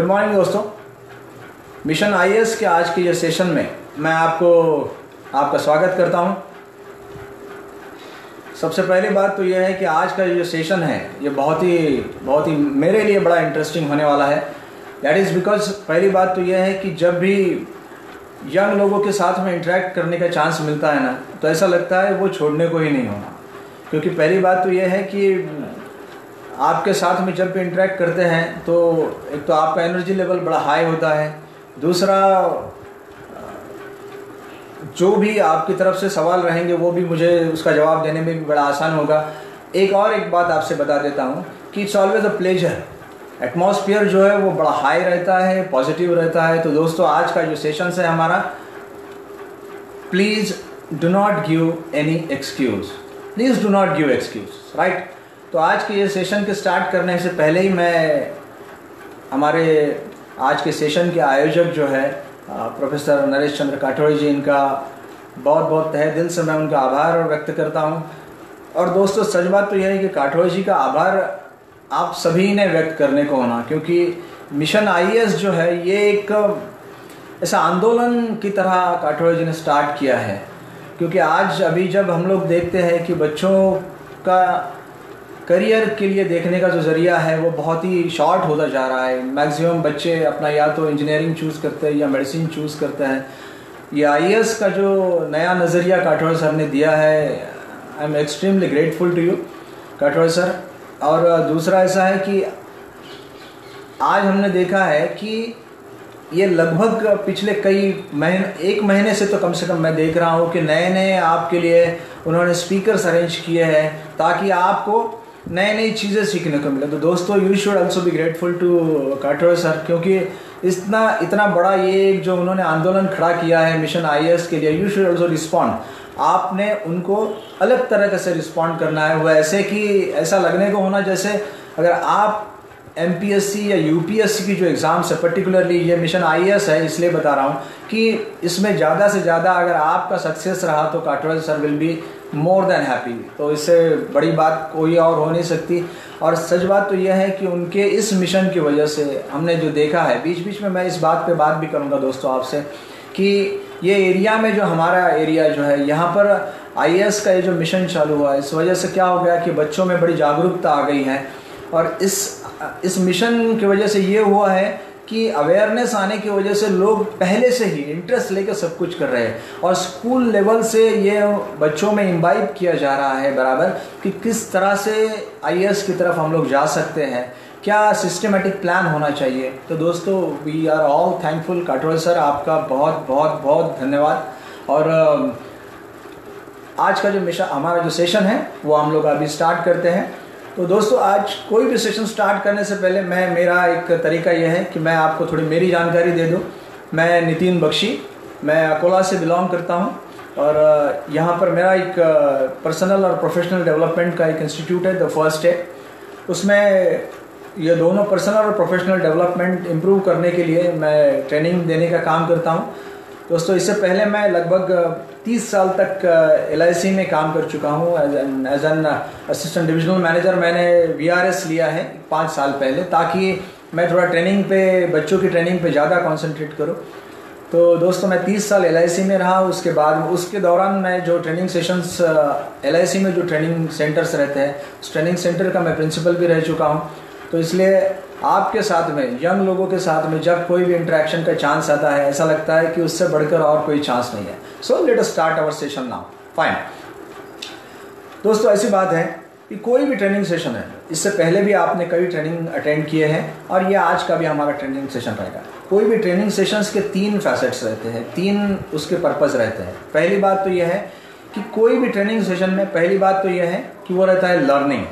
Good morning दोस्तों। Mission IAS के आज के ये सेशन में मैं आपका स्वागत करता हूँ। सबसे पहली बात तो यह है कि आज का जो सेशन है ये बहुत ही मेरे लिए बड़ा इंटरेस्टिंग होने वाला है। दैट इज़ बिकॉज पहली बात तो यह है कि जब भी यंग लोगों के साथ में इंटरेक्ट करने का चांस मिलता है ना, तो ऐसा लगता है वो छोड़ने को ही नहीं होना। क्योंकि पहली बात तो यह है कि आपके साथ में जब भी इंटरेक्ट करते हैं तो एक तो आपका एनर्जी लेवल बड़ा हाई होता है, दूसरा जो भी आपकी तरफ से सवाल रहेंगे वो भी मुझे उसका जवाब देने में भी बड़ा आसान होगा। एक बात आपसे बता देता हूँ कि it's always a pleasure. Atmosphere जो है वो बड़ा हाई रहता है, पॉजिटिव रहता है। तो दोस्तों आज का जो सेशन है हमारा, please do not give any excuse, please do not give excuse, right. तो आज के ये सेशन के स्टार्ट करने से पहले ही मैं हमारे आज के सेशन के आयोजक जो है प्रोफेसर नरेश चंद्र काठोड़ी जी, इनका बहुत बहुत तहे दिल से मैं उनका आभार व्यक्त करता हूँ। और दोस्तों सच बात तो यह है कि काठोड़ी जी का आभार आप सभी ने व्यक्त करने को होना, क्योंकि मिशन आईएएस जो है ये एक ऐसा आंदोलन की तरह काठोड़ी जी ने स्टार्ट किया है। क्योंकि आज अभी जब हम लोग देखते हैं कि बच्चों का करियर के लिए देखने का जो ज़रिया है वो बहुत ही शॉर्ट होता जा रहा है। मैक्सिमम बच्चे अपना या तो इंजीनियरिंग चूज़ करते हैं या मेडिसिन चूज़ करते हैं। ये आईएएस का जो नया नज़रिया काठोड़ी सर ने दिया है, I am extremely grateful to you Kathodi sir. और दूसरा ऐसा है कि आज हमने देखा है कि ये लगभग पिछले एक महीने से तो कम से कम मैं देख रहा हूँ कि नए आपके लिए उन्होंने स्पीकर्स अरेंज किए हैं ताकि आपको नई चीज़ें सीखने को मिले। तो दोस्तों you should also be grateful to Kathodi sir, क्योंकि इतना बड़ा ये जो उन्होंने आंदोलन खड़ा किया है मिशन आईएएस के लिए, यू शुड आल्सो रिस्पॉन्ड। आपने उनको अलग तरह से रिस्पॉन्ड करना है, वो ऐसे कि ऐसा लगने को होना जैसे अगर आप एमपीएससी या यूपीएससी की जो एग्ज़ाम्स है, पर्टिकुलरली ये मिशन आईएएस है इसलिए बता रहा हूँ कि इसमें ज़्यादा से ज़्यादा अगर आपका सक्सेस रहा तो Kathodi sir will be more than happy. तो इससे बड़ी बात कोई और हो नहीं सकती। और सच बात तो यह है कि उनके इस मिशन की वजह से हमने जो देखा है, बीच में मैं इस बात पे बात भी करूँगा दोस्तों आपसे, कि ये एरिया में जो हमारा एरिया जो है यहाँ पर आईएएस का ये जो मिशन चालू हुआ है, इस वजह से क्या हो गया कि बच्चों में बड़ी जागरूकता आ गई है। और इस मिशन की वजह से ये हुआ है कि अवेयरनेस आने की वजह से लोग पहले से ही इंटरेस्ट लेकर सब कुछ कर रहे हैं और स्कूल लेवल से ये बच्चों में इम्बाइब किया जा रहा है बराबर कि किस तरह से आईएएस की तरफ हम लोग जा सकते हैं, क्या सिस्टमेटिक प्लान होना चाहिए। तो दोस्तों we are all thankful. Kathodi sir आपका बहुत बहुत बहुत धन्यवाद। और आज का जो मिशन हमारा जो सेशन है वो हम लोग अभी स्टार्ट करते हैं। तो दोस्तों आज कोई भी सेशन स्टार्ट करने से पहले मेरा एक तरीका यह है कि मैं आपको थोड़ी मेरी जानकारी दे दूं। मैं नितिन बख्शी, मैं अकोला से बिलोंग करता हूं और यहाँ पर मेरा एक पर्सनल और प्रोफेशनल डेवलपमेंट का एक इंस्टीट्यूट है, द फर्स्ट स्टेप। उसमें ये दोनों पर्सनल और प्रोफेशनल डेवलपमेंट इम्प्रूव करने के लिए मैं ट्रेनिंग देने का काम करता हूँ। दोस्तों इससे पहले मैं लगभग 30 साल तक LIC में काम कर चुका हूँ as an assistant divisional manager. मैंने VRS लिया है 5 साल पहले, ताकि मैं थोड़ा ट्रेनिंग पे, बच्चों की ट्रेनिंग पे ज़्यादा कंसंट्रेट करूँ। तो दोस्तों मैं 30 साल LIC में रहा। उसके दौरान मैं जो ट्रेनिंग सेशंस LIC में जो ट्रेनिंग सेंटर्स रहते हैं, उस ट्रेनिंग सेंटर का मैं प्रिंसिपल भी रह चुका हूँ। तो इसलिए आपके साथ में, यंग लोगों के साथ में जब कोई भी इंटरेक्शन का चांस आता है, ऐसा लगता है कि उससे बढ़कर और कोई चांस नहीं है। So let us start our session now. Fine दोस्तों, ऐसी बात है कि कोई भी ट्रेनिंग सेशन है, इससे पहले भी आपने कई ट्रेनिंग अटेंड किए हैं और ये आज का भी हमारा ट्रेनिंग सेशन रहेगा। कोई भी ट्रेनिंग सेशंस के 3 फैसेट्स रहते हैं, 3 उसके पर्पज़ रहते हैं। पहली बात तो यह है कि कोई भी ट्रेनिंग सेशन में पहली बात तो यह है कि वो रहता है लर्निंग।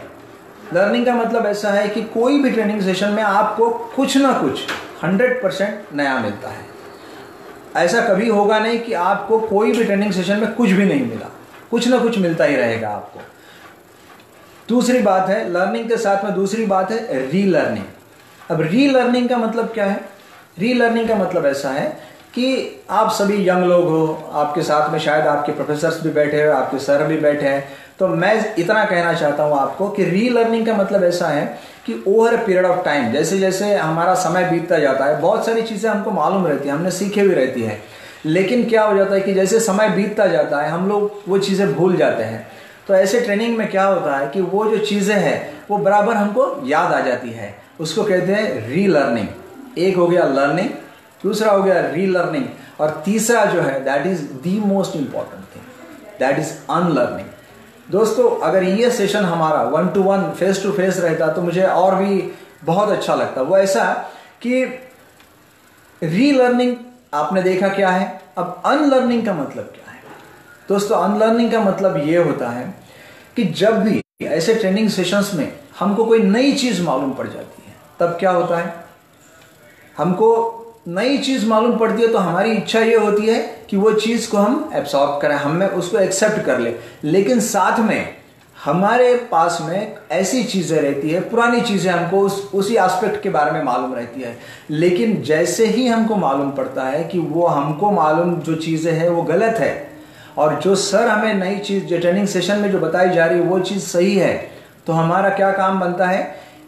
लर्निंग का मतलब ऐसा है कि कोई भी ट्रेनिंग सेशन में आपको कुछ ना कुछ 100% नया मिलता है। ऐसा कभी होगा नहीं कि आपको कोई भी ट्रेनिंग सेशन में कुछ भी नहीं मिला, कुछ ना कुछ मिलता ही रहेगा आपको। दूसरी बात है लर्निंग के साथ में, दूसरी बात है रीलर्निंग। अब रीलर्निंग का मतलब क्या है? रीलर्निंग का मतलब ऐसा है कि आप सभी यंग लोग हो, आपके साथ में शायद आपके प्रोफेसर्स भी बैठे हैं, आपके सर भी बैठे हैं। तो मैं इतना कहना चाहता हूँ आपको कि रीलर्निंग का मतलब ऐसा है कि over a period of time, जैसे जैसे हमारा समय बीतता जाता है, बहुत सारी चीज़ें हमको मालूम रहती हैं, हमने सीखे भी रहती है, लेकिन क्या हो जाता है कि जैसे समय बीतता जाता है हम लोग वो चीज़ें भूल जाते हैं। तो ऐसे ट्रेनिंग में क्या होता है कि वो जो चीज़ें हैं वो बराबर हमको याद आ जाती है, उसको कहते हैं रीलर्निंग। एक हो गया लर्निंग, दूसरा हो गया रीलर्निंग, और तीसरा जो है that is the most important thing, that is unlearning. दोस्तों अगर ये सेशन हमारा 1-to-1 फेस टू फेस रहता तो मुझे और भी बहुत अच्छा लगता। वो ऐसा कि रीलर्निंग आपने देखा क्या है, अब अनलर्निंग का मतलब क्या है। दोस्तों अनलर्निंग का मतलब ये होता है कि जब भी ऐसे ट्रेनिंग सेशंस में हमको कोई नई चीज़ मालूम पड़ जाती है, तब क्या होता है, हमको नई चीज़ मालूम पड़ती है तो हमारी इच्छा ये होती है कि वो चीज़ को हम एब्सॉर्ब करें, हमें उसको एक्सेप्ट कर ले, लेकिन साथ में हमारे पास में ऐसी चीज़ें रहती है, पुरानी चीज़ें हमको उसी एस्पेक्ट के बारे में मालूम रहती है, लेकिन जैसे ही हमको मालूम पड़ता है कि वो हमको मालूम जो चीज़ें हैं वो गलत है, और जो सर हमें नई चीज़ जो ट्रेनिंग सेशन में जो बताई जा रही है वो चीज़ सही है, तो हमारा क्या काम बनता है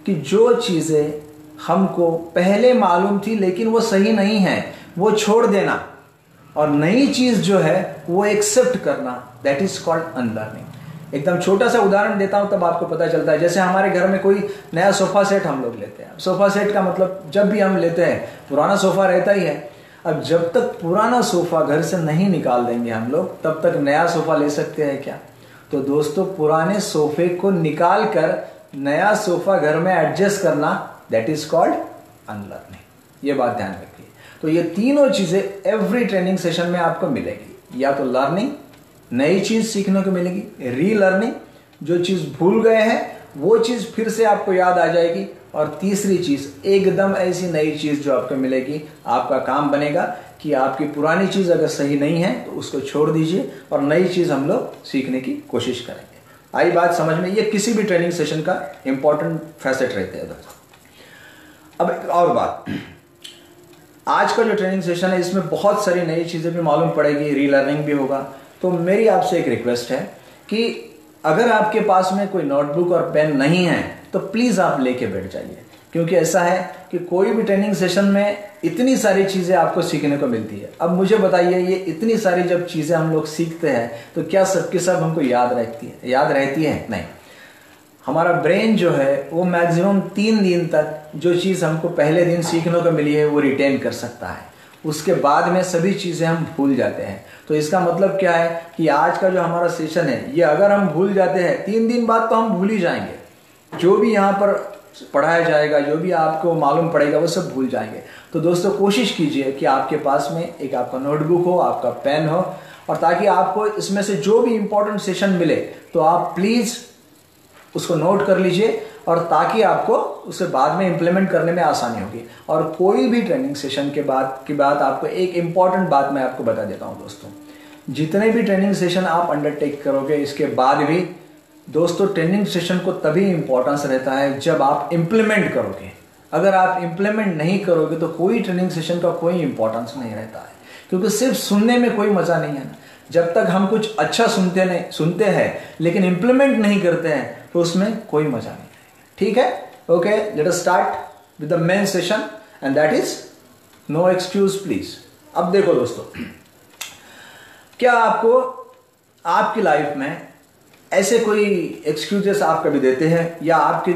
कि जो चीज़ें हमको पहले मालूम थी लेकिन वो सही नहीं है वो छोड़ देना, और नई चीज़ जो है वो एक्सेप्ट करना, दैट इज कॉल्ड अनलर्निंग। एकदम छोटा सा उदाहरण देता हूँ तब आपको पता चलता है। जैसे हमारे घर में कोई नया सोफ़ा सेट हम लोग लेते हैं, सोफ़ा सेट का मतलब जब भी हम लेते हैं पुराना सोफ़ा रहता ही है। अब जब तक पुराना सोफ़ा घर से नहीं निकाल देंगे हम लोग तब तक नया सोफ़ा ले सकते हैं क्या। तो दोस्तों पुराने सोफ़े को निकाल कर नया सोफ़ा घर में एडजस्ट करना, दैट इज कॉल्ड अनलर्निंग। ये बात ध्यान रखिए। तो ये तीनों चीजें एवरी ट्रेनिंग सेशन में आपको मिलेगी, या तो लर्निंग नई चीज सीखने को मिलेगी, रीलर्निंग जो चीज भूल गए हैं वो चीज फिर से आपको याद आ जाएगी, और तीसरी चीज एकदम ऐसी नई चीज जो आपको मिलेगी। आपका काम बनेगा कि आपकी पुरानी चीज अगर सही नहीं है तो उसको छोड़ दीजिए और नई चीज हम लोग सीखने की कोशिश करेंगे। आई बात समझ में। ये किसी भी ट्रेनिंग सेशन का इंपॉर्टेंट फैसेट रहते हैं दोस्तों। अब एक और बात, आज का जो ट्रेनिंग सेशन है इसमें बहुत सारी नई चीज़ें भी मालूम पड़ेगी, रीलर्निंग भी होगा। तो मेरी आपसे एक रिक्वेस्ट है कि अगर आपके पास में कोई नोटबुक और पेन नहीं है तो प्लीज़ आप लेके बैठ जाइए, क्योंकि ऐसा है कि कोई भी ट्रेनिंग सेशन में इतनी सारी चीज़ें आपको सीखने को मिलती है। अब मुझे बताइए, ये इतनी सारी जब चीज़ें हम लोग सीखते हैं तो क्या सबके सब हमको याद रहती है? नहीं। हमारा ब्रेन जो है वो मैक्सिमम 3 दिन तक जो चीज़ हमको पहले दिन सीखने को मिली है वो रिटेन कर सकता है, उसके बाद में सभी चीज़ें हम भूल जाते हैं। तो इसका मतलब क्या है कि आज का जो हमारा सेशन है ये अगर हम भूल जाते हैं 3 दिन बाद तो हम भूल ही जाएंगे। जो भी यहाँ पर पढ़ाया जाएगा, जो भी आपको मालूम पड़ेगा वो सब भूल जाएंगे। तो दोस्तों कोशिश कीजिए कि आपके पास में एक आपका नोटबुक हो, आपका पेन हो, और ताकि आपको इसमें से जो भी इम्पोर्टेंट सेशन मिले तो आप प्लीज़ उसको नोट कर लीजिए, और ताकि आपको उसे बाद में इम्प्लीमेंट करने में आसानी होगी। और कोई भी ट्रेनिंग सेशन के बाद आपको एक इम्पॉर्टेंट बात मैं आपको बता देता हूँ दोस्तों, जितने भी ट्रेनिंग सेशन आप अंडरटेक करोगे इसके बाद भी दोस्तों ट्रेनिंग सेशन को तभी इम्पोर्टेंस रहता है जब आप इम्प्लीमेंट करोगे। अगर आप इम्प्लीमेंट नहीं करोगे तो कोई ट्रेनिंग सेशन का कोई इम्पोर्टेंस नहीं रहता है, क्योंकि सिर्फ सुनने में कोई मज़ा नहीं है ना। जब तक हम कुछ अच्छा सुनते हैं लेकिन इम्प्लीमेंट नहीं करते हैं तो उसमें कोई मजा नहीं आएगा। ठीक है, okay, let us start with the main session and that is no excuse please. अब देखो दोस्तों, क्या आपको आपकी लाइफ में ऐसे कोई एक्सक्यूजेस आप कभी देते हैं, या आपके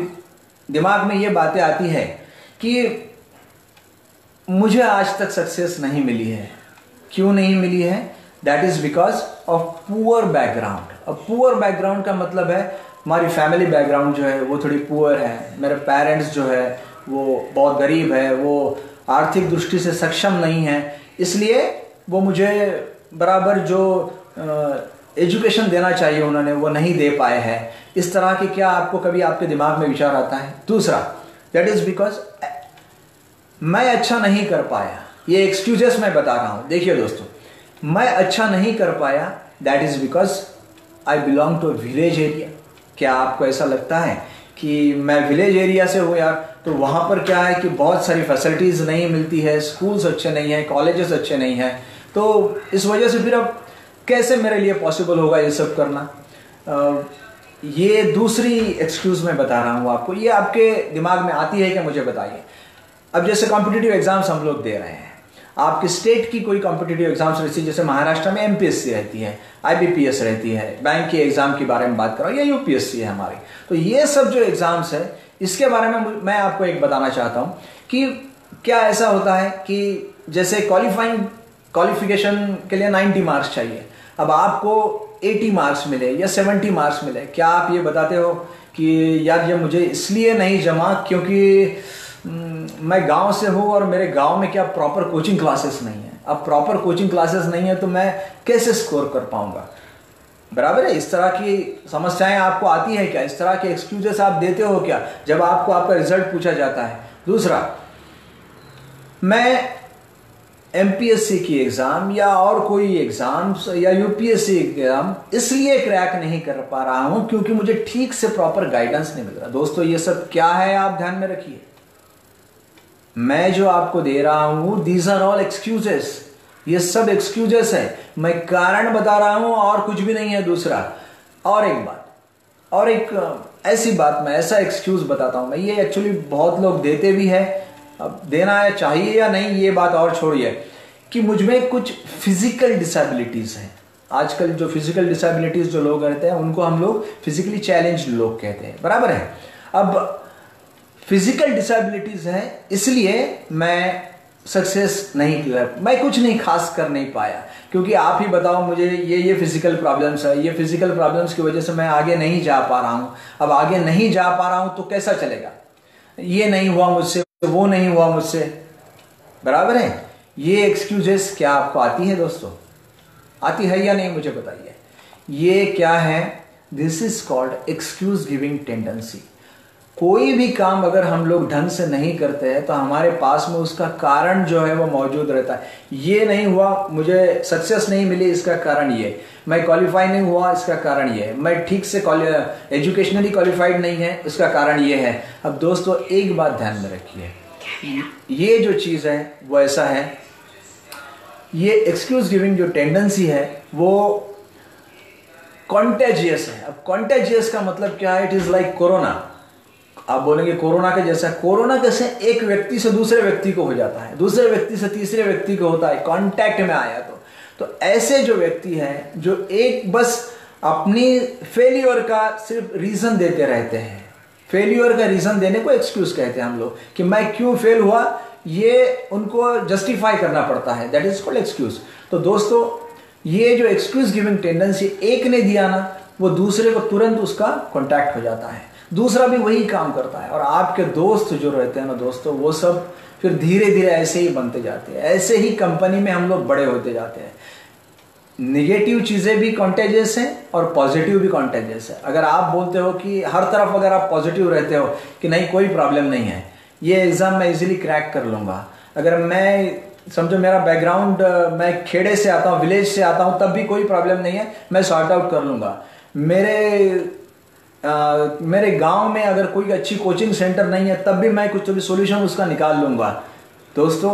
दिमाग में ये बातें आती है कि मुझे आज तक सक्सेस नहीं मिली है? क्यों नहीं मिली है? That is because of poor background. अब पुअर बैकग्राउंड का मतलब है हमारी फैमिली बैकग्राउंड जो है वो थोड़ी पुअर है, मेरे पेरेंट्स जो है वो बहुत गरीब है, वो आर्थिक दृष्टि से सक्षम नहीं है, इसलिए वो मुझे बराबर जो एजुकेशन देना चाहिए उन्होंने वो नहीं दे पाए हैं। इस तरह के क्या आपको कभी आपके दिमाग में विचार आता है? दूसरा, दैट इज बिकॉज मैं अच्छा नहीं कर पाया। ये एक्सक्यूजेस मैं बता रहा हूं। देखिए दोस्तों, मैं अच्छा नहीं कर पाया, that is because I belong to village area. क्या आपको ऐसा लगता है कि मैं विलेज एरिया से हूँ यार, तो वहाँ पर क्या है कि बहुत सारी फैसिलिटीज़ नहीं मिलती है, स्कूल्स अच्छे नहीं हैं, कॉलेजेस अच्छे नहीं हैं, तो इस वजह से फिर अब कैसे मेरे लिए पॉसिबल होगा ये सब करना? ये दूसरी एक्सक्यूज मैं बता रहा हूँ आपको, ये आपके दिमाग में आती है क्या मुझे बताइए। अब जैसे कॉम्पिटिटिव एग्जाम्स हम लोग दे रहे हैं, आपकी स्टेट की कोई कॉम्पिटिटिव एग्जाम्स रहती है, जैसे महाराष्ट्र में एमपीएससी रहती है, आईबीपीएस रहती है, बैंक के एग्जाम के बारे में बात कर रहा हूँ, या यूपीएससी है हमारी। तो ये सब जो एग्जाम्स है इसके बारे में मैं आपको एक बताना चाहता हूँ कि क्या ऐसा होता है कि जैसे क्वालिफिकेशन के लिए 90 मार्क्स चाहिए, अब आपको 80 मार्क्स मिले या 70 मार्क्स मिले, क्या आप ये बताते हो कि यार ये मुझे इसलिए नहीं जमा क्योंकि मैं गांव से हूँ और मेरे गांव में क्या प्रॉपर कोचिंग क्लासेस नहीं है। अब प्रॉपर कोचिंग क्लासेस नहीं है तो मैं कैसे स्कोर कर पाऊंगा, बराबर है। इस तरह की समस्याएं आपको आती है क्या, इस तरह के एक्सक्यूजेस आप देते हो क्या जब आपको आपका रिजल्ट पूछा जाता है। दूसरा, मैं एमपीएससी की एग्जाम या और कोई एग्जाम या यूपीएससी एग्जाम इसलिए क्रैक नहीं कर पा रहा हूं क्योंकि मुझे ठीक से प्रॉपर गाइडेंस नहीं मिल रहा। दोस्तों ये सब क्या है आप ध्यान में रखिए, मैं जो आपको दे रहा हूं दीज आर ऑल एक्सक्यूजेस, ये सब एक्सक्यूजेस है, मैं कारण बता रहा हूं और कुछ भी नहीं है। दूसरा, और एक बात, और एक ऐसी बात, मैं ऐसा एक्सक्यूज बताता हूं मैं, ये एक्चुअली बहुत लोग देते भी है, अब देना है चाहिए या नहीं ये बात और छोड़िए, कि मुझ में कुछ फिजिकल डिसेबिलिटीज हैं। आजकल जो फिजिकल डिसेबिलिटीज जो लोग रहते हैं उनको हम लोग फिजिकली चैलेंज्ड लोग कहते हैं, बराबर है। अब फिजिकल डिसेबिलिटीज है इसलिए मैं सक्सेस नहीं किया, मैं कुछ नहीं खास कर नहीं पाया, क्योंकि आप ही बताओ मुझे ये फिजिकल प्रॉब्लम्स है, ये फिजिकल प्रॉब्लम्स की वजह से मैं आगे नहीं जा पा रहा हूं। अब आगे नहीं जा पा रहा हूं तो कैसा चलेगा, ये नहीं हुआ मुझसे, वो नहीं हुआ मुझसे, बराबर है। ये एक्सक्यूजेस क्या आपको आती है दोस्तों, आती है या नहीं मुझे बताइए। ये क्या है, this is called excuse giving tendency. कोई भी काम अगर हम लोग ढंग से नहीं करते हैं तो हमारे पास में उसका कारण जो है वो मौजूद रहता है। ये नहीं हुआ, मुझे सक्सेस नहीं मिली, इसका कारण ये, मैं क्वालिफाई नहीं हुआ, इसका कारण ये है, मैं ठीक से एजुकेशनली क्वालिफाइड नहीं है, इसका कारण ये है। अब दोस्तों एक बात ध्यान में रखिए, ये जो चीज़ है वो ऐसा है, ये एक्सक्यूज गिविंग जो टेंडेंसी है वो कॉन्टेजियस है। अब कॉन्टेजियस का मतलब क्या है, इट इज लाइक कोरोना। आप बोलेंगे कोरोना के जैसा, कोरोना कैसे एक व्यक्ति से दूसरे व्यक्ति को हो जाता है, दूसरे व्यक्ति से तीसरे व्यक्ति को होता है, कांटेक्ट में आया तो ऐसे जो व्यक्ति हैं जो एक बस अपनी फेलियर का सिर्फ रीजन देते रहते हैं, फेलियर का रीजन देने को एक्सक्यूज कहते हैं हम लोग, कि मैं क्यों फेल हुआ ये उनको जस्टिफाई करना पड़ता है, दैट इज कॉल्ड एक्सक्यूज। तो दोस्तों ये जो एक्सक्यूज गिविंग टेंडेंसी एक ने दिया ना, वो दूसरे को तुरंत उसका कॉन्टैक्ट हो जाता है, दूसरा भी वही काम करता है, और आपके दोस्त जो रहते हैं ना दोस्तों, वो सब फिर धीरे धीरे ऐसे ही बनते जाते हैं, ऐसे ही कंपनी में हम लोग बड़े होते जाते हैं। निगेटिव चीजें भी कॉन्टेजियस हैं और पॉजिटिव भी कॉन्टेजियस है। अगर आप बोलते हो कि हर तरफ अगर आप पॉजिटिव रहते हो कि नहीं कोई प्रॉब्लम नहीं है, ये एग्जाम मैं इजीली क्रैक कर लूंगा, अगर मैं समझो मेरा बैकग्राउंड मैं खेड़े से आता हूँ, विलेज से आता हूँ, तब भी कोई प्रॉब्लम नहीं है, मैं सॉर्ट आउट कर लूंगा, मेरे गांव में अगर कोई अच्छी कोचिंग सेंटर नहीं है तब भी मैं कुछ भी सॉल्यूशन उसका निकाल लूंगा। दोस्तों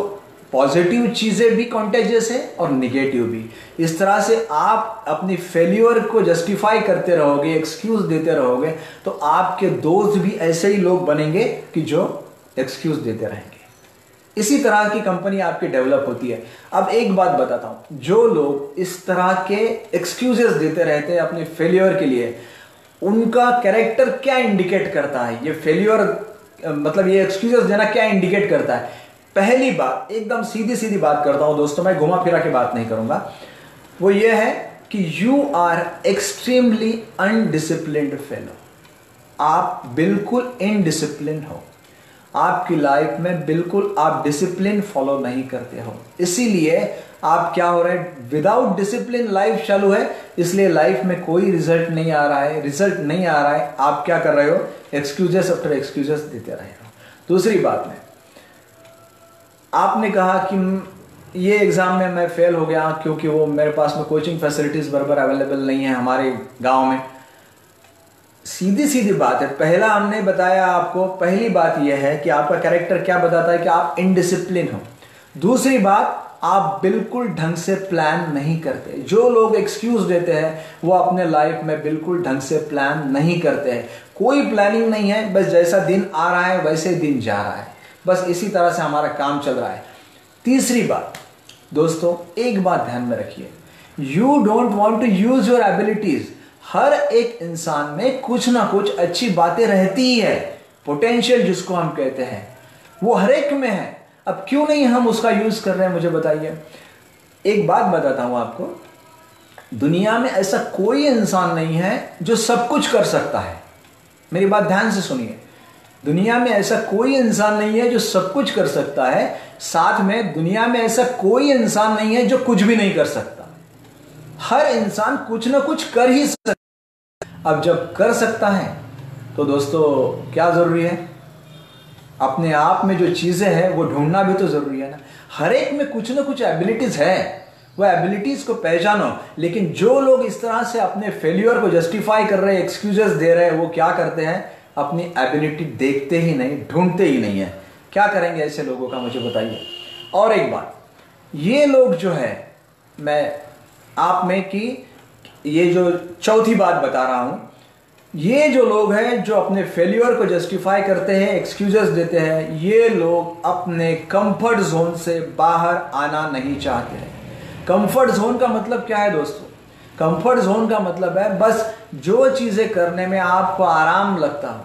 पॉजिटिव चीजें भी कॉन्टेजियस है और निगेटिव भी। इस तरह से आप अपनी फेल्यूर को जस्टिफाई करते रहोगे, एक्सक्यूज देते रहोगे, तो आपके दोस्त भी ऐसे ही लोग बनेंगे कि जो एक्सक्यूज देते रहेंगे। इसी तरह की कंपनी आपकी डेवलप होती है। अब एक बात बताता हूं, जो लोग इस तरह के एक्सक्यूजेस देते रहते हैं अपने फेल्यूर के लिए, उनका कैरेक्टर क्या इंडिकेट करता है, ये फेल्यूर मतलब ये एक्सक्यूजेस देना क्या इंडिकेट करता है। पहली बात, एकदम सीधी सीधी बात करता हूं दोस्तों, मैं घुमा फिरा के बात नहीं करूंगा, वो ये है कि you are extremely undisciplined fellow. आप बिल्कुल इनडिसिप्लिन हो, आपकी लाइफ में बिल्कुल आप डिसिप्लिन फॉलो नहीं करते हो, इसीलिए आप क्या हो रहे हैं, विदाउट डिसिप्लिन लाइफ चालू है, इसलिए लाइफ में कोई रिजल्ट नहीं आ रहा है, रिजल्ट नहीं आ रहा है, आप क्या कर रहे हो, एक्सक्यूजेस आफ्टर एक्सक्यूजेस देते रहे हो। दूसरी बात में आपने कहा कि ये एग्जाम में मैं फेल हो गया क्योंकि वो मेरे पास में कोचिंग फैसिलिटीज बराबर अवेलेबल नहीं है हमारे गांव में। सीधी सीधी बात है, पहला हमने बताया आपको, पहली बात यह है कि आपका कैरेक्टर क्या बताता है कि आप इनडिसिप्लिन हो। दूसरी बात, आप बिल्कुल ढंग से प्लान नहीं करते। जो लोग एक्सक्यूज देते हैं वो अपने लाइफ में बिल्कुल ढंग से प्लान नहीं करते हैं। कोई प्लानिंग नहीं है, बस जैसा दिन आ रहा है वैसे दिन जा रहा है, बस इसी तरह से हमारा काम चल रहा है। तीसरी बात दोस्तों, एक बात ध्यान में रखिए, you don't want to use your abilities. हर एक इंसान में कुछ ना कुछ अच्छी बातें रहती ही है, पोटेंशियल जिसको हम कहते हैं वो हर एक में है। अब क्यों नहीं हम उसका यूज कर रहे हैं, मुझे बताइए। एक बात बताता हूं आपको, दुनिया में ऐसा कोई इंसान नहीं है जो सब कुछ कर सकता है। मेरी बात ध्यान से सुनिए, दुनिया में ऐसा कोई इंसान नहीं है जो सब कुछ कर सकता है, साथ में दुनिया में ऐसा कोई इंसान नहीं है जो कुछ भी नहीं कर सकता। हर इंसान कुछ ना कुछ कर ही सकता है। अब जब कर सकता है तो दोस्तों क्या जरूरी है, अपने आप में जो चीजें हैं वो ढूंढना भी तो जरूरी है ना। हर एक में कुछ ना कुछ एबिलिटीज है, वो एबिलिटीज को पहचानो। लेकिन जो लोग इस तरह से अपने फेल्यूर को जस्टिफाई कर रहे हैं, एक्सक्यूजेस दे रहे हैं, वो क्या करते हैं, अपनी एबिलिटी देखते ही नहीं, ढूंढते ही नहीं है। क्या करेंगे ऐसे लोगों का, मुझे बताइए। और एक बात, ये लोग जो है, मैं आप में की ये जो चौथी बात बता रहा हूं, ये जो लोग हैं जो अपने फेल्यूर को जस्टिफाई करते हैं, एक्सक्यूजेस देते हैं, ये लोग अपने कंफर्ट जोन से बाहर आना नहीं चाहते हैं। कंफर्ट जोन का मतलब क्या है दोस्तों? कंफर्ट जोन का मतलब है बस जो चीजें करने में आपको आराम लगता हो,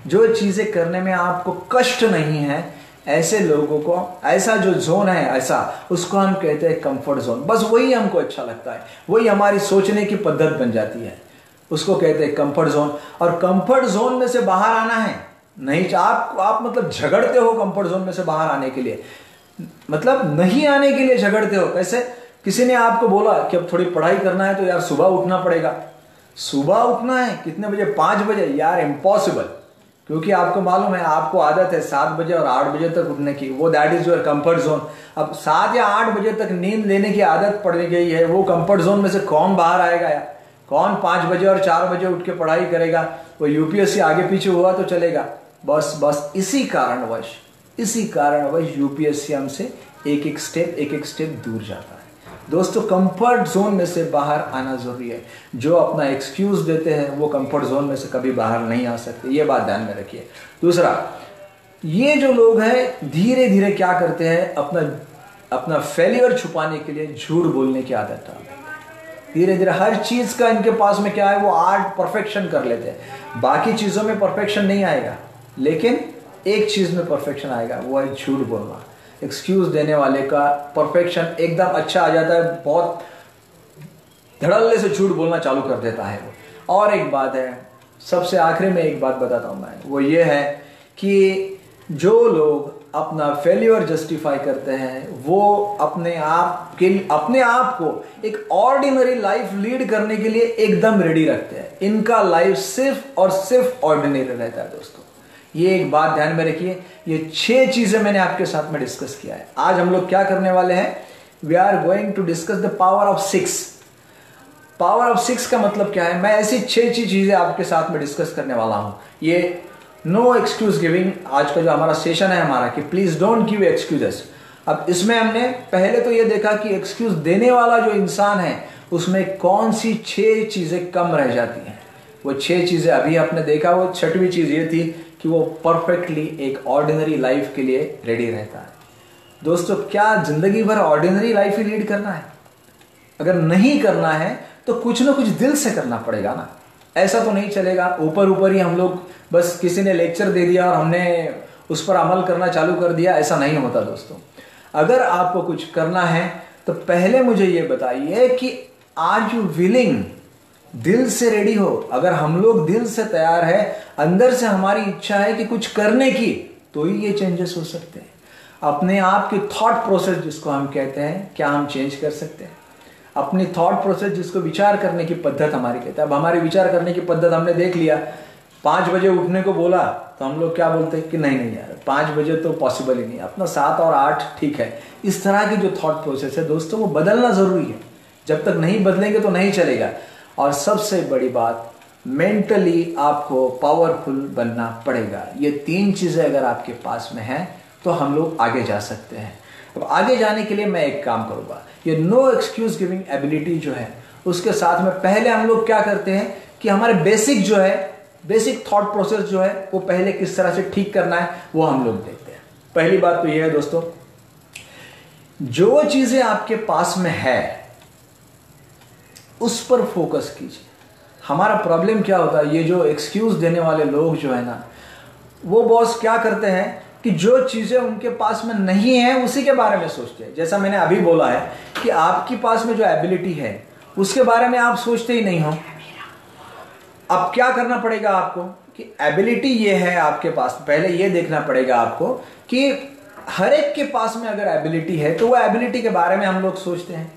जो चीजें करने में आपको कष्ट नहीं है, ऐसे लोगों को, ऐसा जो जोन है ऐसा, उसको हम कहते हैं कंफर्ट जोन। बस वही हमको अच्छा लगता है, वही हमारी सोचने की पद्धत बन जाती है, उसको कहते हैं कंफर्ट जोन। और कंफर्ट जोन में से बाहर आना है नहीं, आप मतलब झगड़ते हो कंफर्ट जोन में से बाहर आने के लिए, मतलब नहीं आने के लिए झगड़ते हो। कैसे? किसी ने आपको बोला कि अब थोड़ी पढ़ाई करना है तो यार सुबह उठना पड़ेगा। सुबह उठना है कितने बजे? 5 बजे। यार इम्पॉसिबल, क्योंकि आपको मालूम है, आपको आदत है 7 बजे और 8 बजे तक उठने की, वो that is your comfort zone. अब 7 या 8 बजे तक नींद लेने की आदत पड़ गई है, वो कंफर्ट जोन में से कौन बाहर आएगा यार? कौन 5 बजे और 4 बजे उठ के पढ़ाई करेगा? वो यूपीएससी आगे पीछे हुआ तो चलेगा। बस इसी कारणवश यूपीएससी हमसे एक एक स्टेप दूर जाता है। दोस्तों कंफर्ट जोन में से बाहर आना जरूरी है। जो अपना एक्सक्यूज देते हैं वो कंफर्ट जोन में से कभी बाहर नहीं आ सकते, ये बात ध्यान में रखिए। दूसरा, ये जो लोग हैं धीरे धीरे क्या करते हैं, अपना फेलियर छुपाने के लिए झूठ बोलने की आदत डालते हैं। धीरे धीरे हर चीज का इनके पास में क्या है, वो आर्ट परफेक्शन कर लेते हैं। बाकी चीजों में परफेक्शन नहीं आएगा, लेकिन एक चीज में परफेक्शन आएगा, वो है झूठ बोलना। एक्सक्यूज देने वाले का परफेक्शन एकदम अच्छा आ जाता है, बहुत धड़ल्ले से झूठ बोलना चालू कर देता है वो। और एक बात है, सबसे आखिरी में एक बात बताता हूं मैं, वो ये है कि जो लोग अपना फेल्यूर जस्टिफाई करते हैं वो अपने आप को एक ऑर्डिनरी लाइफ लीड करने के लिए एकदम रेडी रखते हैं। इनका लाइफ सिर्फ और सिर्फ ऑर्डिनरी रहता है दोस्तों। ये एक बात ध्यान में रखिए। ये 6 चीजें मैंने आपके साथ में डिस्कस किया है। आज हम लोग क्या करने वाले हैं, we are going to discuss the power of 6। Power of 6 का मतलब क्या है, मैं ऐसी 6 चीजें आपके साथ में डिस्कस करने वाला हूं। ये नो एक्सक्यूज गिविंग आज का जो हमारा सेशन है हमारा, कि प्लीज डोंट गिव एक्सक्यूजेस। अब इसमें हमने पहले तो ये देखा कि एक्सक्यूज देने वाला जो इंसान है उसमें कौन सी 6 चीजें कम रह जाती हैं। वो 6 चीजें अभी आपने देखा। वो 6वीं चीज ये थी कि वो परफेक्टली एक ऑर्डिनरी लाइफ के लिए रेडी रहता है। दोस्तों क्या जिंदगी भर ऑर्डिनरी लाइफ ही लीड करना है? अगर नहीं करना है तो कुछ ना कुछ दिल से करना पड़ेगा ना। ऐसा तो नहीं चलेगा ऊपर ही हम लोग बस किसी ने लेक्चर दे दिया और हमने उस पर अमल करना चालू कर दिया, ऐसा नहीं होता दोस्तों। अगर आपको कुछ करना है तो पहले मुझे ये बताइए कि आर यू विलिंग, दिल से रेडी हो। अगर हम लोग दिल से तैयार है, अंदर से हमारी इच्छा है कि कुछ करने की, तो ही ये चेंजेस हो सकते हैं। अपने आप की थॉट प्रोसेस जिसको हम कहते हैं, क्या हम चेंज कर सकते हैं? अपनी थॉट प्रोसेस जिसको विचार करने की पद्धत हमारी कहते हैं। अब हमारी विचार करने की पद्धत हमने देख लिया, 5 बजे उठने को बोला तो हम लोग क्या बोलते हैं कि नहीं यार 5 बजे तो पॉसिबल ही नहीं, अपना 7 और 8 ठीक है। इस तरह की जो थॉट प्रोसेस है दोस्तों वो बदलना जरूरी है। जब तक नहीं बदलेंगे तो नहीं चलेगा। और सबसे बड़ी बात, मेंटली आपको पावरफुल बनना पड़ेगा। ये 3 चीजें अगर आपके पास में है तो हम लोग आगे जा सकते हैं। अब आगे जाने के लिए मैं एक काम करूंगा, ये नो एक्सक्यूज गिविंग एबिलिटी जो है उसके साथ में पहले हम लोग क्या करते हैं कि हमारे बेसिक जो है, बेसिक थॉट प्रोसेस जो है वो पहले किस तरह से ठीक करना है वो हम लोग देखते हैं। पहली बात तो ये है दोस्तों, जो चीजें आपके पास में है उस पर फोकस कीजिए। हमारा प्रॉब्लम क्या होता है, ये जो एक्सक्यूज देने वाले लोग जो है ना, वो बॉस क्या करते हैं कि जो चीजें उनके पास में नहीं है उसी के बारे में सोचते हैं। जैसा मैंने अभी बोला है कि आपके पास में जो एबिलिटी है उसके बारे में आप सोचते ही नहीं हो। अब क्या करना पड़ेगा आपको कि एबिलिटी ये है आपके पास, पहले ये देखना पड़ेगा आपको कि हर एक के पास में अगर एबिलिटी है तो वो एबिलिटी के बारे में हम लोग सोचते हैं।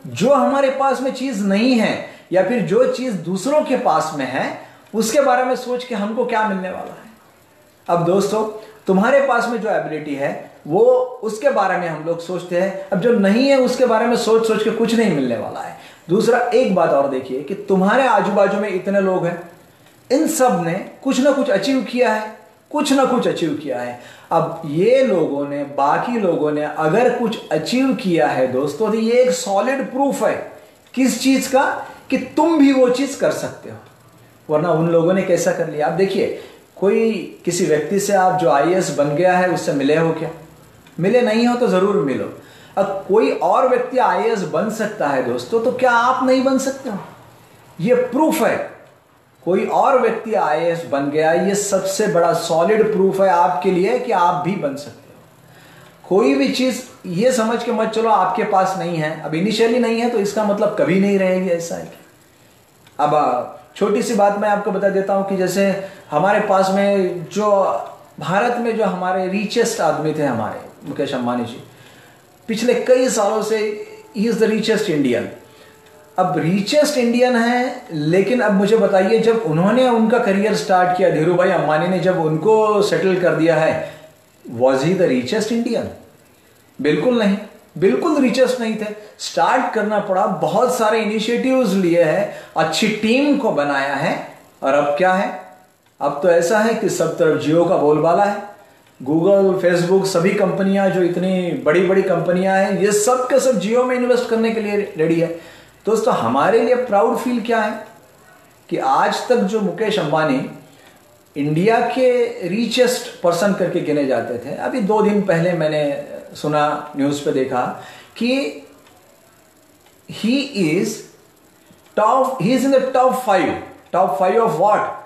जो हमारे पास में चीज नहीं है या फिर जो चीज दूसरों के पास में है उसके बारे में सोच के हमको क्या मिलने वाला है। अब दोस्तों, तुम्हारे पास में जो एबिलिटी है वो उसके बारे में हम लोग सोचते हैं, अब जो नहीं है उसके बारे में सोच सोच के कुछ नहीं मिलने वाला है। दूसरा, एक बात और देखिए कि तुम्हारे आजू बाजू में इतने लोग हैं, इन सब ने कुछ ना कुछ अचीव किया है, कुछ ना कुछ अचीव किया है। अब ये लोगों ने, बाकी लोगों ने अगर कुछ अचीव किया है दोस्तों, तो ये एक सॉलिड प्रूफ है किस चीज का, कि तुम भी वो चीज कर सकते हो। वरना उन लोगों ने कैसा कर लिया। आप देखिए, कोई किसी व्यक्ति से आप जो आईएएस बन गया है उससे मिले हो क्या? मिले नहीं हो तो जरूर मिलो। अब कोई और व्यक्ति आईएएस बन सकता है दोस्तों, तो क्या आप नहीं बन सकते हो? ये प्रूफ है, कोई और व्यक्ति आईएएस बन गया, ये सबसे बड़ा सॉलिड प्रूफ है आपके लिए कि आप भी बन सकते हो। कोई भी चीज ये समझ के मत चलो आपके पास नहीं है, अब इनिशियली नहीं है तो इसका मतलब कभी नहीं रहेगी, ऐसा है। अब छोटी सी बात मैं आपको बता देता हूं कि जैसे हमारे पास में जो भारत में जो हमारे रिचेस्ट आदमी थे, हमारे मुकेश अंबानी जी, पिछले कई सालों से he is the richest Indian. अब रिचेस्ट इंडियन है, लेकिन अब मुझे बताइए, जब उन्होंने उनका करियर स्टार्ट किया, धीरू भाई अंबानी ने जब उनको सेटल कर दिया है, was he the richest Indian? बिल्कुल नहीं, बिल्कुल रिचेस्ट नहीं थे। स्टार्ट करना पड़ा, बहुत सारे इनिशिएटिव्स लिए हैं, अच्छी टीम को बनाया है, और अब क्या है? अब तो ऐसा है कि सब तरफ जियो का बोलबाला है। गूगल, फेसबुक, सभी कंपनियां जो इतनी बड़ी बड़ी कंपनियां हैं, ये सब के सब जियो में इन्वेस्ट करने के लिए रेडी है। दोस्तों, हमारे लिए प्राउड फील क्या है कि आज तक जो मुकेश अंबानी इंडिया के रिचेस्ट पर्सन करके गिने जाते थे, अभी 2 दिन पहले मैंने सुना, न्यूज पे देखा कि he is in the top 5 of what?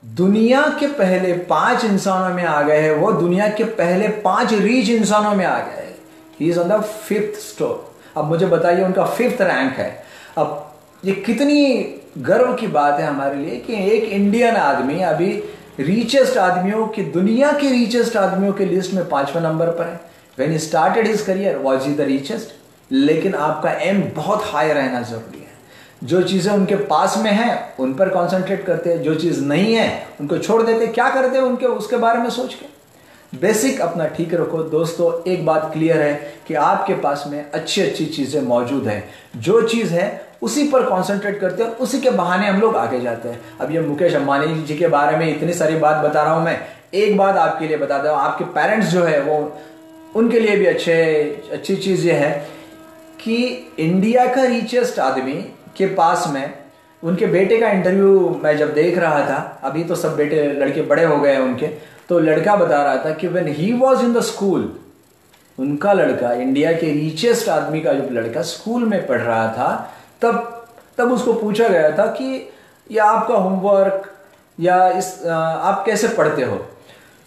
दुनिया के पहले 5 इंसानों में आ गए हैं वो, दुनिया के पहले 5 रिच इंसानों में आ गए। He is on the 5th store. अब मुझे बताइए, उनका 5th रैंक है। अब ये कितनी गर्व की बात है हमारे लिए कि एक इंडियन आदमी अभी रिचेस्ट आदमियों की, दुनिया के रिचेस्ट आदमियों के लिस्ट में 5वें नंबर पर है। When he started his career, was he the richest? लेकिन आपका एम बहुत हाई रहना जरूरी है। जो चीजें उनके पास में है उन पर कॉन्सेंट्रेट करते हैं, जो चीज नहीं है उनको छोड़ देते। क्या करते हैं उनके, उसके बारे में सोच के बेसिक अपना ठीक रखो। दोस्तों, एक बात क्लियर है कि आपके पास में अच्छी अच्छी चीजें मौजूद हैं। जो चीज है उसी पर कॉन्सेंट्रेट करते हैं, उसी के बहाने हम लोग आगे जाते हैं। अब ये मुकेश अंबानी जी के बारे में इतनी सारी बात बता रहा हूं मैं, एक बात आपके लिए बता दूं, आपके पेरेंट्स जो है वो, उनके लिए भी अच्छी चीज ये है कि इंडिया का रिचेस्ट आदमी के पास में, उनके बेटे का इंटरव्यू मैं जब देख रहा था, अभी तो सब बेटे लड़के बड़े हो गए उनके, तो लड़का बता रहा था कि when he was in the school, उनका लड़का, इंडिया के रिचेस्ट आदमी का जो लड़का स्कूल में पढ़ रहा था, तब उसको पूछा गया था कि ये आपका होमवर्क या आप कैसे पढ़ते हो,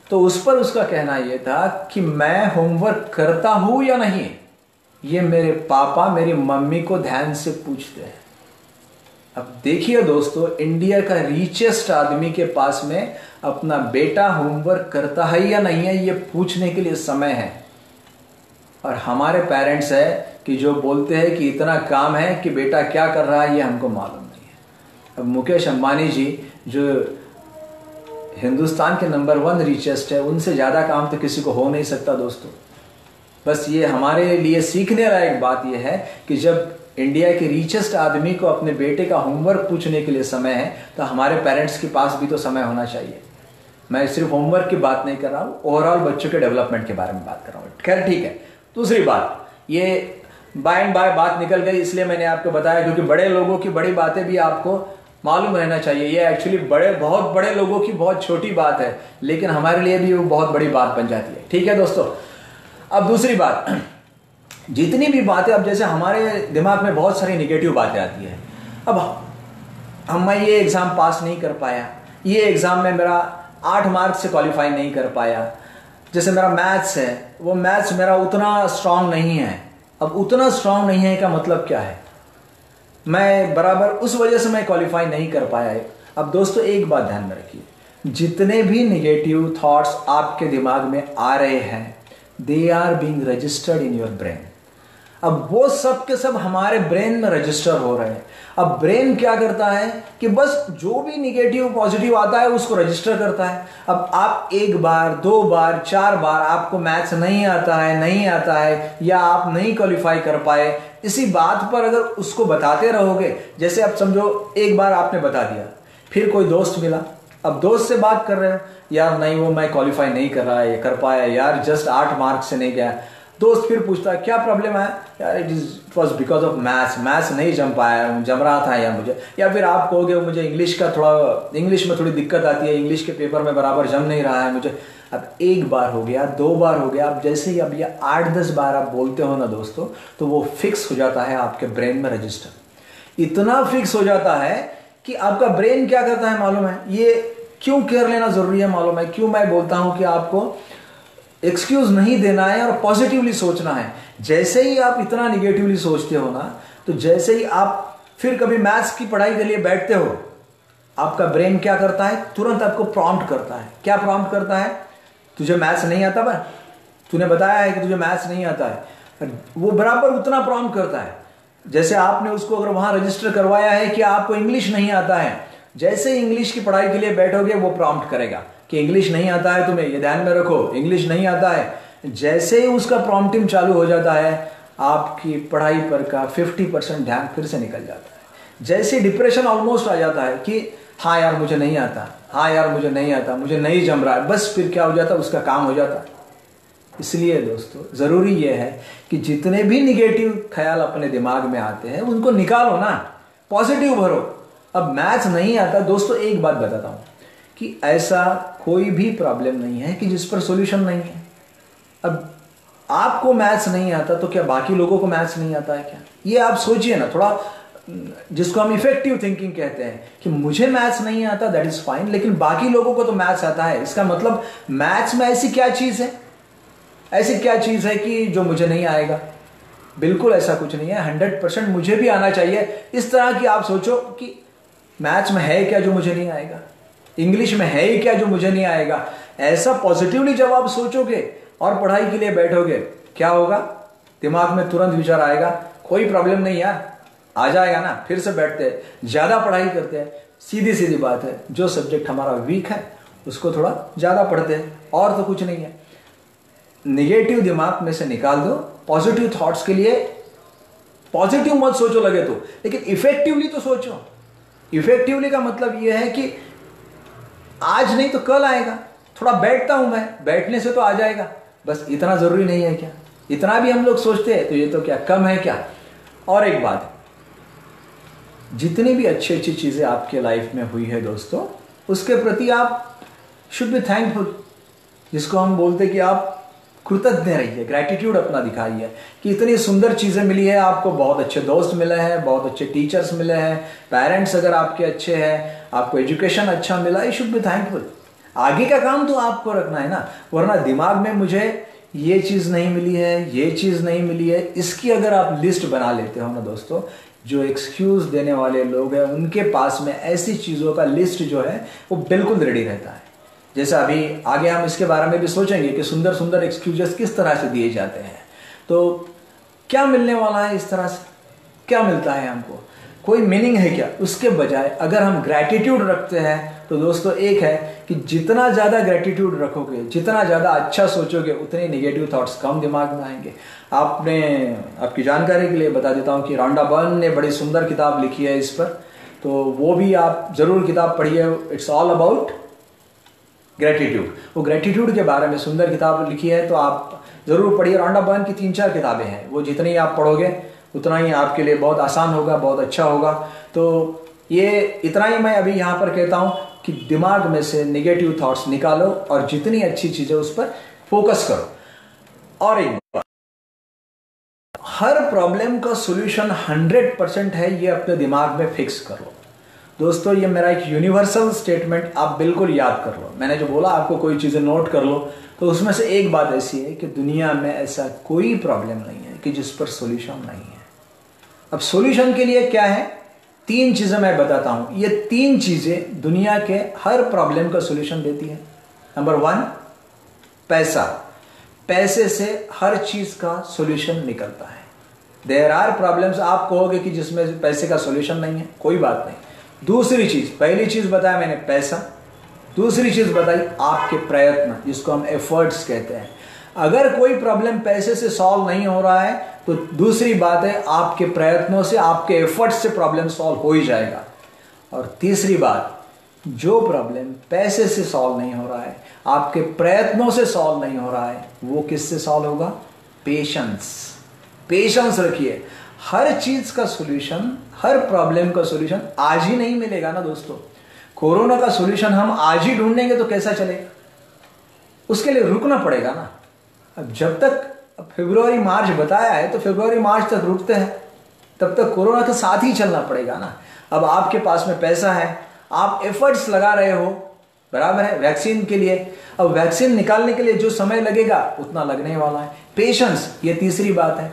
तो उस पर उसका कहना यह था कि मैं होमवर्क करता हूं या नहीं, ये मेरे पापा मेरी मम्मी को ध्यान से पूछते हैं। अब देखिए दोस्तों, इंडिया का रिचेस्ट आदमी के पास में अपना बेटा होमवर्क करता है या नहीं है, ये पूछने के लिए समय है। और हमारे पेरेंट्स है कि जो बोलते हैं कि इतना काम है कि बेटा क्या कर रहा है ये हमको मालूम नहीं है। अब मुकेश अंबानी जी जो हिंदुस्तान के नंबर 1 रिचेस्ट है, उनसे ज़्यादा काम तो किसी को हो नहीं सकता दोस्तों। बस ये हमारे लिए सीखने लायक बात यह है कि जब इंडिया के रिचेस्ट आदमी को अपने बेटे का होमवर्क पूछने के लिए समय है, तो हमारे पेरेंट्स के पास भी तो समय होना चाहिए। मैं सिर्फ होमवर्क की बात नहीं कर रहा हूँ, ओवरऑल बच्चों के डेवलपमेंट के बारे में बात कर रहा हूँ। खैर ठीक है। दूसरी बात, ये बाय एंड बाय बात निकल गई, इसलिए मैंने आपको बताया, क्योंकि बड़े लोगों की बड़ी बातें भी आपको मालूम रहना चाहिए। ये एक्चुअली बहुत बड़े लोगों की बहुत छोटी बात है, लेकिन हमारे लिए भी वो बहुत बड़ी बात बन जाती है। ठीक है दोस्तों। अब दूसरी बात, जितनी भी बातें, अब जैसे हमारे दिमाग में बहुत सारी निगेटिव बातें आती है। अब मैं ये एग्ज़ाम पास नहीं कर पाया, ये एग्ज़ाम में मेरा 8 मार्क्स से क्वालिफाई नहीं कर पाया, जैसे मेरा मैथ्स है, वो मैथ्स मेरा उतना स्ट्रांग नहीं है। अब उतना स्ट्रांग नहीं है का मतलब क्या है? मैं बराबर उस वजह से मैं क्वालिफाई नहीं कर पाया है। अब दोस्तों एक बात ध्यान में रखिए, जितने भी निगेटिव थॉट्स आपके दिमाग में आ रहे हैं, they are being registered in your brain. अब वो सब के सब हमारे ब्रेन में रजिस्टर हो रहे हैं। अब ब्रेन क्या करता है कि बस जो भी निगेटिव पॉजिटिव आता है उसको रजिस्टर करता है। अब आप 1 बार 2 बार 4 बार आपको मैथ्स नहीं आता है या आप नहीं क्वालिफाई कर पाए, इसी बात पर अगर उसको बताते रहोगे, जैसे आप समझो एक बार आपने बता दिया, फिर कोई दोस्त मिला, अब दोस्त से बात कर रहे हो, यार नहीं वो मैं क्वालिफाई नहीं कर रहा है, कर पाया यार, जस्ट 8 मार्क्स से नहीं गया। दोस्त फिर पूछता है क्या प्रॉब्लम है? यार it was because of maths नहीं जम रहा था यार मुझे। या फिर आप कहोगे मुझे इंग्लिश में थोड़ी दिक्कत आती है, इंग्लिश के पेपर में बराबर जम नहीं रहा है मुझे। अब 1 बार हो गया, 2 बार हो गया, अब जैसे ही अब ये 8-10 बार आप बोलते हो ना दोस्तों, तो वो फिक्स हो जाता है आपके ब्रेन में रजिस्टर। इतना फिक्स हो जाता है कि आपका ब्रेन क्या करता है मालूम है? ये क्यों केयर लेना जरूरी है मालूम है? क्यों मैं बोलता हूं कि आपको एक्सक्यूज नहीं देना है और पॉजिटिवली सोचना है। जैसे ही आप इतना निगेटिवली सोचते हो ना, तो जैसे ही आप फिर कभी मैथ्स की पढ़ाई के लिए बैठते हो, आपका ब्रेन क्या करता है? तुरंत आपको प्रॉम्प्ट करता है। क्या प्रॉम्प्ट करता है? तुझे मैथ्स नहीं आता बा, तूने बताया है कि तुझे मैथ्स नहीं आता है। वो बराबर उतना प्रॉम्प्ट करता है जैसे आपने उसको अगर वहां रजिस्टर करवाया है कि आपको इंग्लिश नहीं आता है। जैसे ही इंग्लिश की पढ़ाई के लिए बैठोगे, वो प्रॉम्प्ट करेगा कि इंग्लिश नहीं आता है तुम्हें, ये ध्यान में रखो, इंग्लिश नहीं आता है। जैसे ही उसका प्रॉम्प्टिंग चालू हो जाता है, आपकी पढ़ाई पर का 50% ध्यान फिर से निकल जाता है। जैसे डिप्रेशन ऑलमोस्ट आ जाता है कि हाँ यार मुझे नहीं आता, हाँ यार मुझे नहीं आता, मुझे नहीं जम रहा है, बस फिर क्या हो जाता है? उसका काम हो जाता है। इसलिए दोस्तों ज़रूरी यह है कि जितने भी निगेटिव ख्याल अपने दिमाग में आते हैं उनको निकालो ना, पॉजिटिव भरो। अब मैथ्स नहीं आता दोस्तों, एक बात बताता हूँ कि ऐसा कोई भी प्रॉब्लम नहीं है कि जिस पर सॉल्यूशन नहीं है। अब आपको मैथ्स नहीं आता तो क्या बाकी लोगों को मैथ्स नहीं आता है क्या? ये आप सोचिए ना थोड़ा, जिसको हम इफेक्टिव थिंकिंग कहते हैं कि मुझे मैथ्स नहीं आता, दैट इज फाइन, लेकिन बाकी लोगों को तो मैथ्स आता है। इसका मतलब मैथ्स में ऐसी क्या चीज है, ऐसी क्या चीज है कि जो मुझे नहीं आएगा? बिल्कुल ऐसा कुछ नहीं है। 100% मुझे भी आना चाहिए। इस तरह की आप सोचो कि मैथ्स में है क्या जो मुझे नहीं आएगा, इंग्लिश में है ही क्या जो मुझे नहीं आएगा। ऐसा पॉजिटिवली जब आप सोचोगे और पढ़ाई के लिए बैठोगे, क्या होगा? दिमाग में तुरंत विचार आएगा, कोई प्रॉब्लम नहीं यार, आ जाएगा ना। फिर से बैठते हैं, ज्यादा पढ़ाई करते हैं। सीधी सीधी बात है, जो सब्जेक्ट हमारा वीक है उसको थोड़ा ज्यादा पढ़ते हैं, और तो कुछ नहीं है। निगेटिव दिमाग में से निकाल दो, पॉजिटिव थॉट्स के लिए पॉजिटिव मत सोचो लगे तो, लेकिन इफेक्टिवली तो सोचो। इफेक्टिवली का मतलब यह है कि आज नहीं तो कल आएगा। थोड़ा बैठता हूं मैं, बैठने से तो आ जाएगा, बस इतना जरूरी नहीं है क्या? इतना भी हम लोग सोचते हैं तो ये तो क्या कम है क्या? और एक बात, जितनी भी अच्छी अच्छी चीजें आपके लाइफ में हुई है दोस्तों, उसके प्रति आप शुड बी थैंकफुल, जिसको हम बोलते कि आप कृतज्ञ रहिए, ग्रैटिट्यूड अपना दिखाइए कि इतनी सुंदर चीजें मिली है आपको। बहुत अच्छे दोस्त मिले हैं, बहुत अच्छे टीचर्स मिले हैं, पेरेंट्स अगर आपके अच्छे हैं, आपको एजुकेशन अच्छा मिला, यू शुड बी थैंकफुल। आगे का काम तो आपको रखना है ना, वरना दिमाग में मुझे ये चीज नहीं मिली है, ये चीज नहीं मिली है, इसकी अगर आप लिस्ट बना लेते हो ना दोस्तों, जो एक्सक्यूज देने वाले लोग हैं उनके पास में ऐसी चीजों का लिस्ट जो है वो बिल्कुल रेडी रहता है। जैसे अभी आगे हम इसके बारे में भी सोचेंगे कि सुंदर सुंदर एक्सक्यूजेस किस तरह से दिए जाते हैं, तो क्या मिलने वाला है, इस तरह से क्या मिलता है हमको, कोई मीनिंग है क्या? उसके बजाय अगर हम ग्रैटिट्यूड रखते हैं तो दोस्तों एक है कि जितना ज़्यादा ग्रैटिट्यूड रखोगे, जितना ज़्यादा अच्छा सोचोगे, उतने निगेटिव थॉट्स कम दिमाग में आएंगे। आपकी जानकारी के लिए बता देता हूँ कि रॉन्डा बर्न ने बड़ी सुंदर किताब लिखी है इस पर, तो वो भी आप ज़रूर किताब पढ़िए। It's all about gratitude. वो ग्रेटिट्यूड के बारे में सुंदर किताब लिखी है, तो आप ज़रूर पढ़िए। रॉन्डा बर्न की 3-4 किताबें हैं, वो जितनी आप पढ़ोगे उतना ही आपके लिए बहुत आसान होगा, बहुत अच्छा होगा। तो ये इतना ही मैं अभी यहाँ पर कहता हूँ कि दिमाग में से नेगेटिव थॉट्स निकालो और जितनी अच्छी चीज़ें उस पर फोकस करो। और एक बात, हर प्रॉब्लम का सॉल्यूशन 100% है, ये अपने दिमाग में फिक्स करो। दोस्तों, ये मेरा एक यूनिवर्सल स्टेटमेंट आप बिल्कुल याद कर लो। मैंने जो बोला आपको कोई चीज़ें नोट कर लो, तो उसमें से एक बात ऐसी है कि दुनिया में ऐसा कोई प्रॉब्लम नहीं है कि जिस पर सॉल्यूशन नहीं है। अब सॉल्यूशन के लिए क्या है, 3 चीज़ें मैं बताता हूं। ये 3 चीज़ें दुनिया के हर प्रॉब्लम का सॉल्यूशन देती है। नंबर 1, पैसा। पैसे से हर चीज़ का सॉल्यूशन निकलता है। देयर आर प्रॉब्लम्स, आप कहोगे कि जिसमें पैसे का सॉल्यूशन नहीं है, कोई बात नहीं। दूसरी चीज़, पहली चीज़ बताया मैंने पैसा, दूसरी चीज़ बताई आपके प्रयत्न, जिसको हम एफर्ट्स कहते हैं। अगर कोई प्रॉब्लम पैसे से सॉल्व नहीं हो रहा है तो दूसरी बात है आपके प्रयत्नों से, आपके एफर्ट्स से प्रॉब्लम सॉल्व हो ही जाएगा। और तीसरी बात, जो प्रॉब्लम पैसे से सॉल्व नहीं हो रहा है, आपके प्रयत्नों से सॉल्व नहीं हो रहा है, वो किससे सॉल्व होगा? पेशेंस। पेशेंस रखिए। हर चीज का सॉल्यूशन, हर प्रॉब्लम का सॉल्यूशन आज ही नहीं मिलेगा ना दोस्तों। कोरोना का सॉल्यूशन हम आज ही ढूंढेंगे तो कैसा चलेगा? उसके लिए रुकना पड़ेगा ना। अब जब तक फरवरी मार्च बताया है तो फरवरी मार्च तक रुकते हैं, तब तक कोरोना के साथ ही चलना पड़ेगा ना। अब आपके पास में पैसा है, आप एफर्ट्स लगा रहे हो, बराबर है, वैक्सीन के लिए। अब वैक्सीन निकालने के लिए जो समय लगेगा उतना लगने वाला है। पेशेंस, ये तीसरी बात है,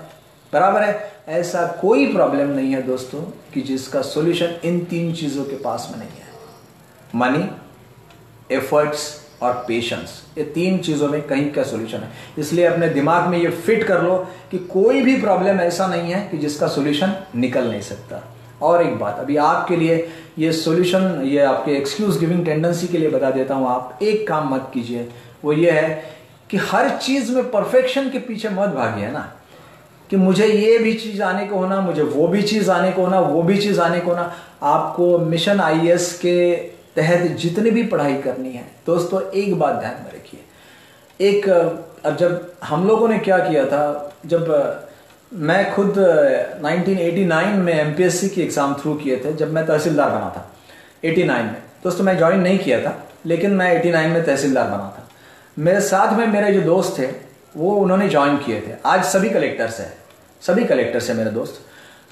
बराबर है। ऐसा कोई प्रॉब्लम नहीं है दोस्तों कि जिसका सॉल्यूशन इन 3 चीजों के पास में नहीं है। मनी, एफर्ट्स और पेशेंस, ये 3 चीजों में कहीं का सॉल्यूशन है। इसलिए अपने दिमाग में ये फिट कर लो कि कोई भी प्रॉब्लम ऐसा नहीं है कि जिसका सॉल्यूशन निकल नहीं सकता। और एक बात अभी आपके लिए ये सॉल्यूशन, ये आपके एक्सक्यूज गिविंग टेंडेंसी के लिए बता देता हूं। आप एक काम मत कीजिए, वो ये है कि हर चीज में परफेक्शन के पीछे मत भागिए ना, कि मुझे ये भी चीज आने को होना, मुझे वो भी चीज आने को होना, वो भी चीज आने को होना। आपको मिशन आईएएस के तहत जितनी भी पढ़ाई करनी है दोस्तों, एक बात ध्यान में रखिए। अब जब हम लोगों ने क्या किया था, जब मैं खुद 1989 में एमपीएससी की एग्जाम थ्रू किए थे, जब मैं तहसीलदार बना था 89 में। दोस्तों मैं ज्वाइन नहीं किया था, लेकिन मैं 89 में तहसीलदार बना था। मेरे साथ में मेरे जो दोस्त थे वो उन्होंने ज्वाइन किए थे। आज सभी कलेक्टर्स हैं, सभी कलेक्टर्स हैं मेरे दोस्त।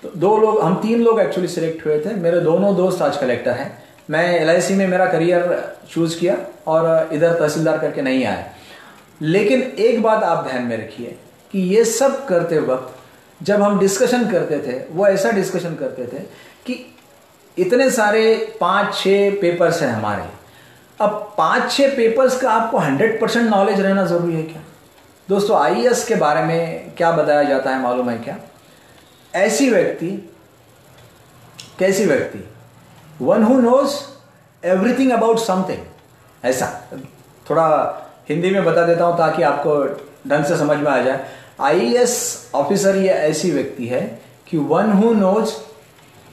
तो 2 लोग, हम 3 लोग एक्चुअली सिलेक्ट हुए थे। मेरे दोनों दोस्त आज कलेक्टर हैं। मैं एलआईसी में मेरा करियर चूज किया और इधर तहसीलदार करके नहीं आया। लेकिन एक बात आप ध्यान में रखिए कि ये सब करते वक्त जब हम डिस्कशन करते थे, वो ऐसा डिस्कशन करते थे कि इतने सारे 5-6 पेपर्स हैं हमारे। अब 5-6 पेपर्स का आपको 100% नॉलेज रहना जरूरी है क्या? दोस्तों आईएएस के बारे में क्या बताया जाता है मालूम है क्या? ऐसी व्यक्ति, कैसी व्यक्ति? One who knows everything about something. ऐसा थोड़ा हिंदी में बता देता हूं ताकि आपको ढंग से समझ में आ जाए। आईएएस ऑफिसर ये ऐसी व्यक्ति है कि one who knows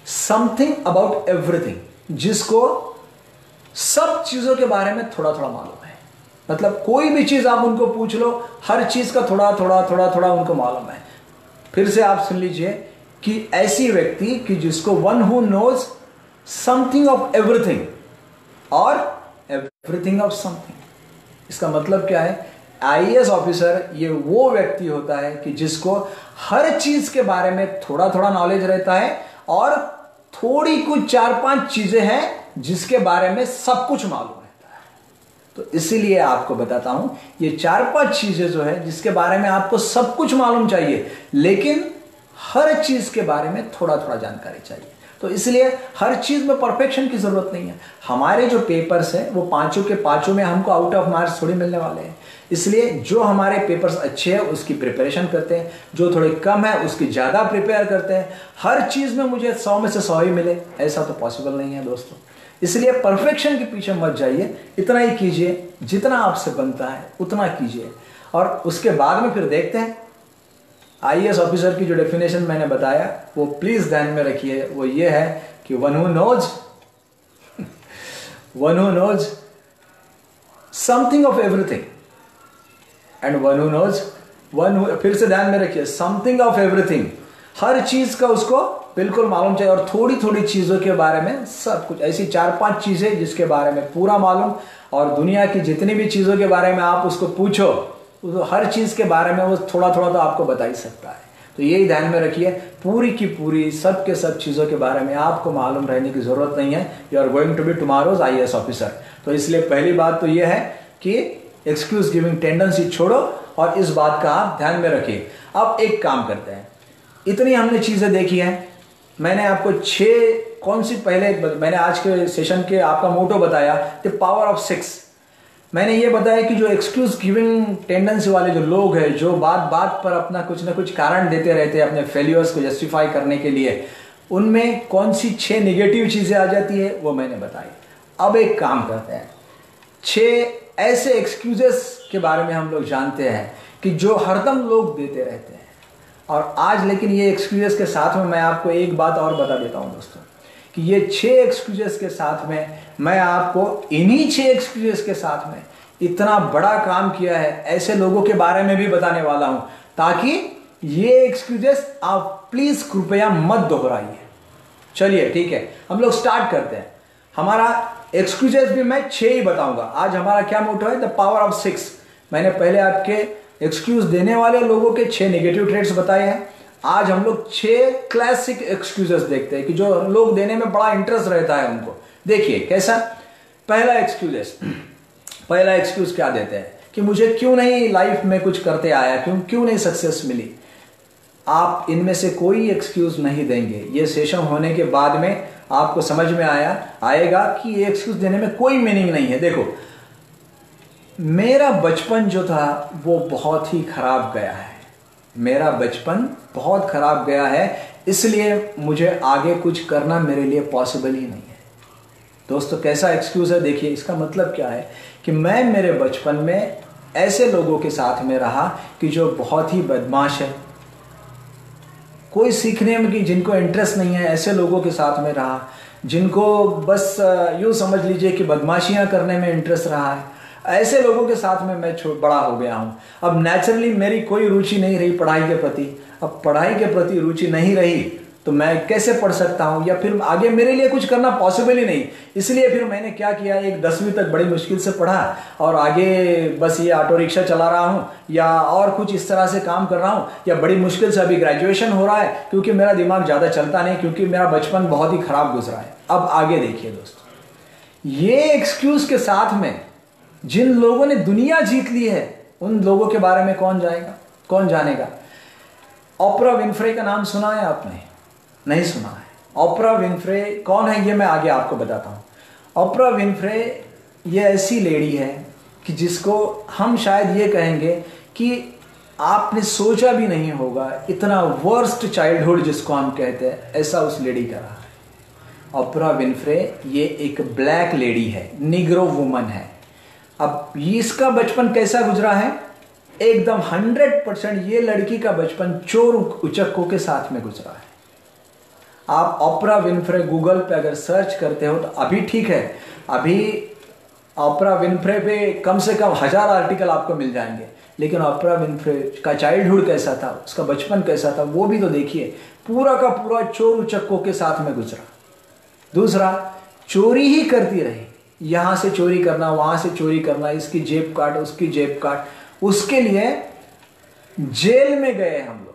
something about everything, जिसको सब चीजों के बारे में थोड़ा थोड़ा मालूम है। मतलब कोई भी चीज आप उनको पूछ लो, हर चीज का थोड़ा थोड़ा उनको मालूम है। फिर से आप सुन लीजिए कि ऐसी व्यक्ति कि जिसको one who knows something of everything और एवरीथिंग ऑफ समथिंग। इसका मतलब क्या है? आईएएस ऑफिसर ये वो व्यक्ति होता है कि जिसको हर चीज के बारे में थोड़ा थोड़ा नॉलेज रहता है और थोड़ी कुछ 4-5 चीजें हैं जिसके बारे में सब कुछ मालूम रहता है। तो इसीलिए आपको बताता हूं, ये 4-5 चीजें जो है जिसके बारे में आपको सब कुछ मालूम चाहिए, लेकिन हर चीज के बारे में थोड़ा थोड़ा जानकारी चाहिए। तो इसलिए हर चीज में परफेक्शन की जरूरत नहीं है। हमारे जो पेपर्स हैं वो 5 के 5 में हमको आउट ऑफ मार्क्स थोड़ी मिलने वाले हैं। इसलिए जो हमारे पेपर्स अच्छे हैं उसकी प्रिपरेशन करते हैं, जो थोड़े कम है उसकी ज्यादा प्रिपेयर करते हैं। हर चीज में मुझे 100 में से 100 ही मिले, ऐसा तो पॉसिबल नहीं है दोस्तों। इसलिए परफेक्शन के पीछे मत जाइए, इतना ही कीजिए, जितना आपसे बनता है उतना कीजिए। और उसके बाद में फिर देखते हैं। आईएएस ऑफिसर की जो डेफिनेशन मैंने बताया वो प्लीज ध्यान में रखिए, वो ये है कि one who knows something of everything and one who knows, फिर से ध्यान में रखिए, समथिंग ऑफ एवरीथिंग, हर चीज का उसको बिल्कुल मालूम चाहिए, और थोड़ी थोड़ी चीजों के बारे में सब कुछ, ऐसी 4-5 चीजें जिसके बारे में पूरा मालूम, और दुनिया की जितनी भी चीजों के बारे में आप उसको पूछो, तो हर चीज के बारे में वो थोड़ा थोड़ा तो आपको बता ही सकता है। तो यही ध्यान में रखिए, पूरी की पूरी सब के सब चीजों के बारे में आपको मालूम रहने की जरूरत नहीं है। You are going to be tomorrow's IAS officer. तो इसलिए पहली बात तो यह है कि एक्सक्यूज गिविंग टेंडेंसी छोड़ो, और इस बात का आप ध्यान में रखिए। अब एक काम करते हैं, इतनी हमने चीजें देखी हैं, मैंने आपको 6 कौन सी, पहले मैंने आज के सेशन के आपका मोटो बताया, द पावर ऑफ 6। मैंने ये बताया कि जो एक्सक्यूज गिविंग टेंडेंसी वाले जो लोग हैं, जो बात बात पर अपना कुछ ना कुछ कारण देते रहते हैं अपने फेलियर्स को जस्टिफाई करने के लिए, उनमें कौन सी 6 नेगेटिव चीजें आ जाती है वो मैंने बताई। अब एक काम करते हैं, 6 ऐसे एक्सक्यूजेस के बारे में हम लोग जानते हैं कि जो हरदम लोग देते रहते हैं। और आज लेकिन ये एक्सक्यूजेस के साथ में मैं आपको एक बात और बता देता हूं दोस्तों, कि ये 6 एक्सक्यूजेस के साथ में मैं आपको इन्हीं 6 एक्सक्यूजेस के साथ में इतना बड़ा काम किया है ऐसे लोगों के बारे में भी बताने वाला हूं, ताकि ये एक्सक्यूजेस आप प्लीज कृपया मत दोहराइए। चलिए ठीक है, हम लोग स्टार्ट करते हैं। हमारा एक्सक्यूजेस भी मैं 6 ही बताऊंगा। आज हमारा क्या मोटो है, द पावर ऑफ 6। मैंने पहले आपके एक्सक्यूज देने वाले लोगों के 6 नेगेटिव ट्रेड्स बताए हैं। आज हम लोग 6 क्लासिक एक्सक्यूजेस देखते हैं कि जो लोग देने में बड़ा इंटरेस्ट रहता है उनको। देखिए कैसा। पहला एक्सक्यूज क्या देते हैं कि मुझे क्यों नहीं लाइफ में कुछ करते आया, क्यों नहीं सक्सेस मिली। आप इनमें से कोई एक्सक्यूज नहीं देंगे। ये सेशन होने के बाद में आपको समझ में आएगा कि ये एक्सक्यूज देने में कोई मीनिंग नहीं है। देखो, मेरा बचपन जो था वो बहुत ही खराब गया है, मेरा बचपन बहुत खराब गया है, इसलिए मुझे आगे कुछ करना मेरे लिए पॉसिबल ही नहीं है। दोस्तों कैसा एक्सक्यूज है, देखिए इसका मतलब क्या है कि मैं मेरे बचपन में ऐसे लोगों के साथ में रहा कि जो बहुत ही बदमाश है, कोई सीखने में कि जिनको इंटरेस्ट नहीं है, ऐसे लोगों के साथ में रहा जिनको बस यूं समझ लीजिए कि बदमाशियां करने में इंटरेस्ट रहा है। ऐसे लोगों के साथ में मैं बड़ा हो गया हूं। अब नेचुरली मेरी कोई रुचि नहीं रही पढ़ाई के प्रति। अब पढ़ाई के प्रति रुचि नहीं रही तो मैं कैसे पढ़ सकता हूं, या फिर आगे मेरे लिए कुछ करना पॉसिबल ही नहीं। इसलिए फिर मैंने क्या किया, एक 10वीं तक बड़ी मुश्किल से पढ़ा और आगे बस ये ऑटो रिक्शा चला रहा हूं या और कुछ इस तरह से काम कर रहा हूं, या बड़ी मुश्किल से अभी ग्रेजुएशन हो रहा है क्योंकि मेरा दिमाग ज़्यादा चलता नहीं, क्योंकि मेरा बचपन बहुत ही खराब गुजरा है। अब आगे देखिए दोस्तों, ये एक्सक्यूज के साथ में जिन लोगों ने दुनिया जीत ली है उन लोगों के बारे में कौन जानेगा। ओपरा विनफ्रे का नाम सुना है आपने? नहीं सुना है। ओपरा विनफ्रे कौन है ये मैं आगे आपको बताता हूं। ओपरा विनफ्रे ये ऐसी लेडी है कि जिसको हम शायद ये कहेंगे कि आपने सोचा भी नहीं होगा, इतना वर्स्ट चाइल्डहुड जिसको हम कहते हैं, ऐसा उस लेडी का रहा है। ओपरा विनफ्रे ये एक ब्लैक लेडी है, निग्रो वुमन है। अब इसका बचपन कैसा गुजरा है, एकदम 100% ये लड़की का बचपन चोर उचक्कों के साथ में गुजरा है। आप ओपरा विनफ्रे गूगल पे अगर सर्च करते हो तो अभी ठीक है, अभी ओपरा विनफ्रे पे कम से कम 1000 आर्टिकल आपको मिल जाएंगे, लेकिन ओपरा विनफ्रे का चाइल्डहुड कैसा था, उसका बचपन कैसा था वो भी तो देखिए। पूरा का पूरा चोर उचक्कों के साथ में गुजरा। दूसरा, चोरी ही करती रही, यहां से चोरी करना, वहां से चोरी करना, इसकी जेब काट उसकी जेब काट, उसके लिए जेल में गए हम लोग।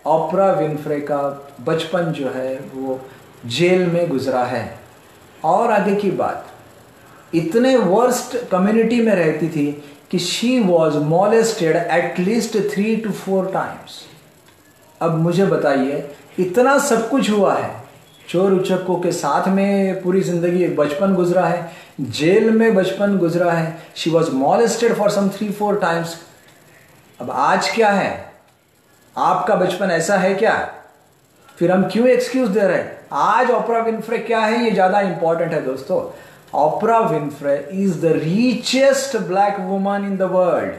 ओपरा विनफ्रे का बचपन जो है वो जेल में गुजरा है। और आगे की बात, इतने वर्स्ट कम्युनिटी में रहती थी कि she was molested at least 3 to 4 times. अब मुझे बताइए, इतना सब कुछ हुआ है, चोर उचक्कों के साथ में पूरी जिंदगी एक बचपन गुजरा है, जेल में बचपन गुजरा है, she was molested for some 3-4 times. अब आज क्या है, आपका बचपन ऐसा है क्या? फिर हम क्यों एक्सक्यूज दे रहे हैं? आज ओपरा विनफ्रे क्या है ये ज्यादा इंपॉर्टेंट है दोस्तों। Oprah Winfrey is the richest black woman in the world.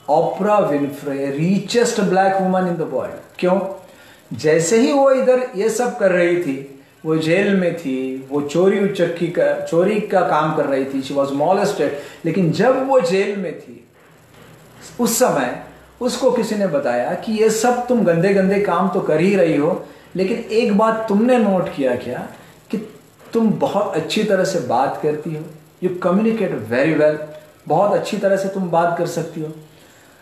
Oprah Winfrey richest black woman in the world. क्यों? जैसे ही वो इधर ये सब कर रही थी, वो जेल में थी, वो चोरी का काम कर रही थी, शी वॉज मॉलेस्टेड। लेकिन जब वो जेल में थी उस समय उसको किसी ने बताया कि ये सब तुम गंदे गंदे काम तो कर ही रही हो, लेकिन एक बात तुमने नोट किया क्या कि तुम बहुत अच्छी तरह से बात करती हो, यू कम्युनिकेट वेरी वेल, बहुत अच्छी तरह से तुम बात कर सकती हो।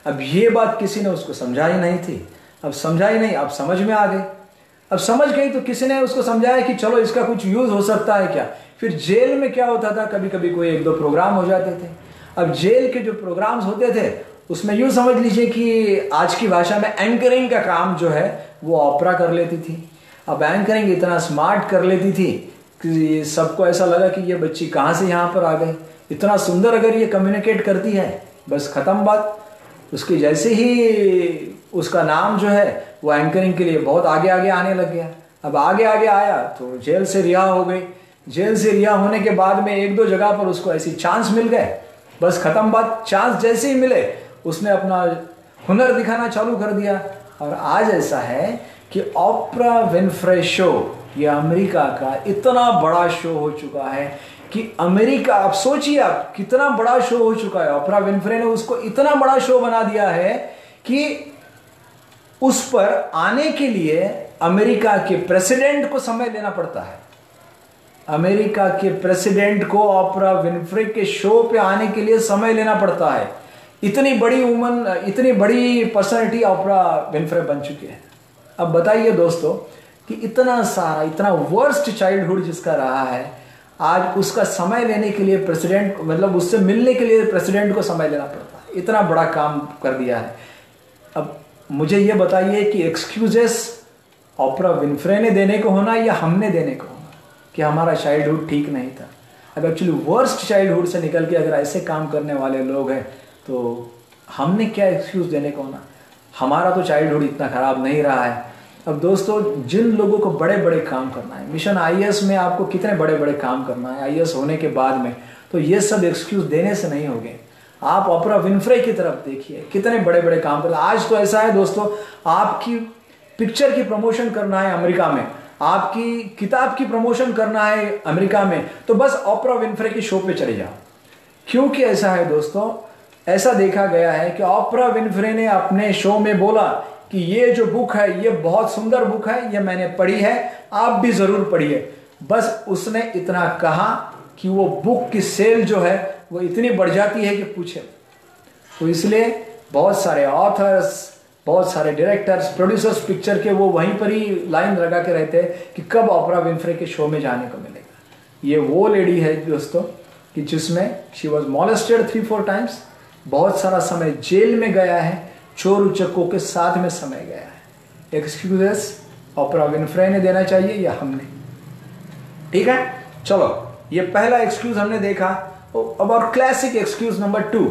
अब ये बात किसी ने उसको समझाई नहीं थी, अब समझाई नहीं, अब समझ में आ गई। अब समझ गई तो किसी ने उसको समझाया कि चलो इसका कुछ यूज हो सकता है क्या। फिर जेल में क्या होता था, कभी कभी कोई 1-2 प्रोग्राम हो जाते थे। अब जेल के जो प्रोग्राम्स होते थे उसमें यूं समझ लीजिए कि आज की भाषा में एंकरिंग का काम जो है वो ऑपरा कर लेती थी। अब एंकरिंग इतना स्मार्ट कर लेती थी कि सबको ऐसा लगा कि ये बच्ची कहाँ से यहाँ पर आ गई, इतना सुंदर अगर ये कम्युनिकेट करती है, बस ख़त्म बात। उसकी जैसे ही उसका नाम जो है वो एंकरिंग के लिए बहुत आगे आगे आने लग गया। अब आगे आगे आया तो जेल से रिहा हो गई। जेल से रिहा होने के बाद में 1-2 जगह पर उसको ऐसी चांस मिल गए, बस ख़त्म बात। चांस जैसे ही मिले उसने अपना हुनर दिखाना चालू कर दिया। और आज ऐसा है कि ऑप्रा विनफ्रे शो, ये अमेरिका का इतना बड़ा शो हो चुका है कि अमेरिका, आप सोचिए आप कितना बड़ा शो हो चुका है। ऑप्रा विनफ्रे ने उसको इतना बड़ा शो बना दिया है कि उस पर आने के लिए अमेरिका के प्रेसिडेंट को समय लेना पड़ता है। अमेरिका के प्रेसिडेंट को ऑप्रा विनफ्रे के शो पे आने के लिए समय लेना पड़ता है। इतनी बड़ी वुमन, इतनी बड़ी पर्सनैलिटी ऑप्रा विनफ्रे बन चुकी है। अब बताइए दोस्तों कि इतना सारा, इतना वर्स्ट चाइल्डहुड जिसका रहा है, आज उसका समय लेने के लिए प्रेसिडेंट, मतलब उससे मिलने के लिए प्रेसिडेंट को समय लेना पड़ता है। इतना बड़ा काम कर दिया है। अब मुझे ये बताइए कि एक्सक्यूजेस ऑप्रा विनफ्रे ने देने को होना या हमने देने को होना कि हमारा चाइल्डहुड ठीक नहीं था। अब एक्चुअली वर्स्ट चाइल्डहुड से निकल के अगर ऐसे काम करने वाले लोग हैं तो हमने क्या एक्सक्यूज देने को होना। हमारा तो चाइल्डहुड इतना ख़राब नहीं रहा है। अब दोस्तों, जिन लोगों को बड़े बड़े काम करना है, मिशन आईएएस में आपको कितने बड़े बड़े काम करना है आईएएस होने के बाद में, तो ये सब एक्सक्यूज देने से नहीं होंगे। आप ऑप्रा विनफ्रे की तरफ देखिए, कितने बड़े बड़े काम कर। आज तो ऐसा है दोस्तों, आपकी पिक्चर की प्रमोशन करना है अमेरिका में, आपकी किताब की प्रमोशन करना है अमेरिका में, तो बस ऑप्रा विनफ्रे के शो पे चले जाओ। क्योंकि ऐसा है दोस्तों, ऐसा देखा गया है कि ऑप्रा विनफ्रे ने अपने शो में बोला कि ये जो बुक है ये बहुत सुंदर बुक है, ये मैंने पढ़ी है, आप भी जरूर पढ़िए। बस उसने इतना कहा कि वो बुक की सेल जो है वो इतनी बढ़ जाती है कि पूछे। तो इसलिए बहुत सारे ऑथर्स, बहुत सारे डायरेक्टर्स, प्रोड्यूसर्स पिक्चर के वो वहीं पर ही लाइन लगा के रहते हैं कि कब ऑप्रा विनफ्रे के शो में जाने को मिलेगा। ये वो लेडी है दोस्तों कि जिसमें शी वॉज मॉलेस्टेड 3-4 टाइम्स, बहुत सारा समय जेल में गया है, चोर उचक्कों के साथ में समय गया है। एक्सक्यूजेस ऑप्रा विनफ्रे ने देना चाहिए या हमने? ठीक है, चलो ये पहला एक्सक्यूज हमने देखा। अब और classic excuse number 2।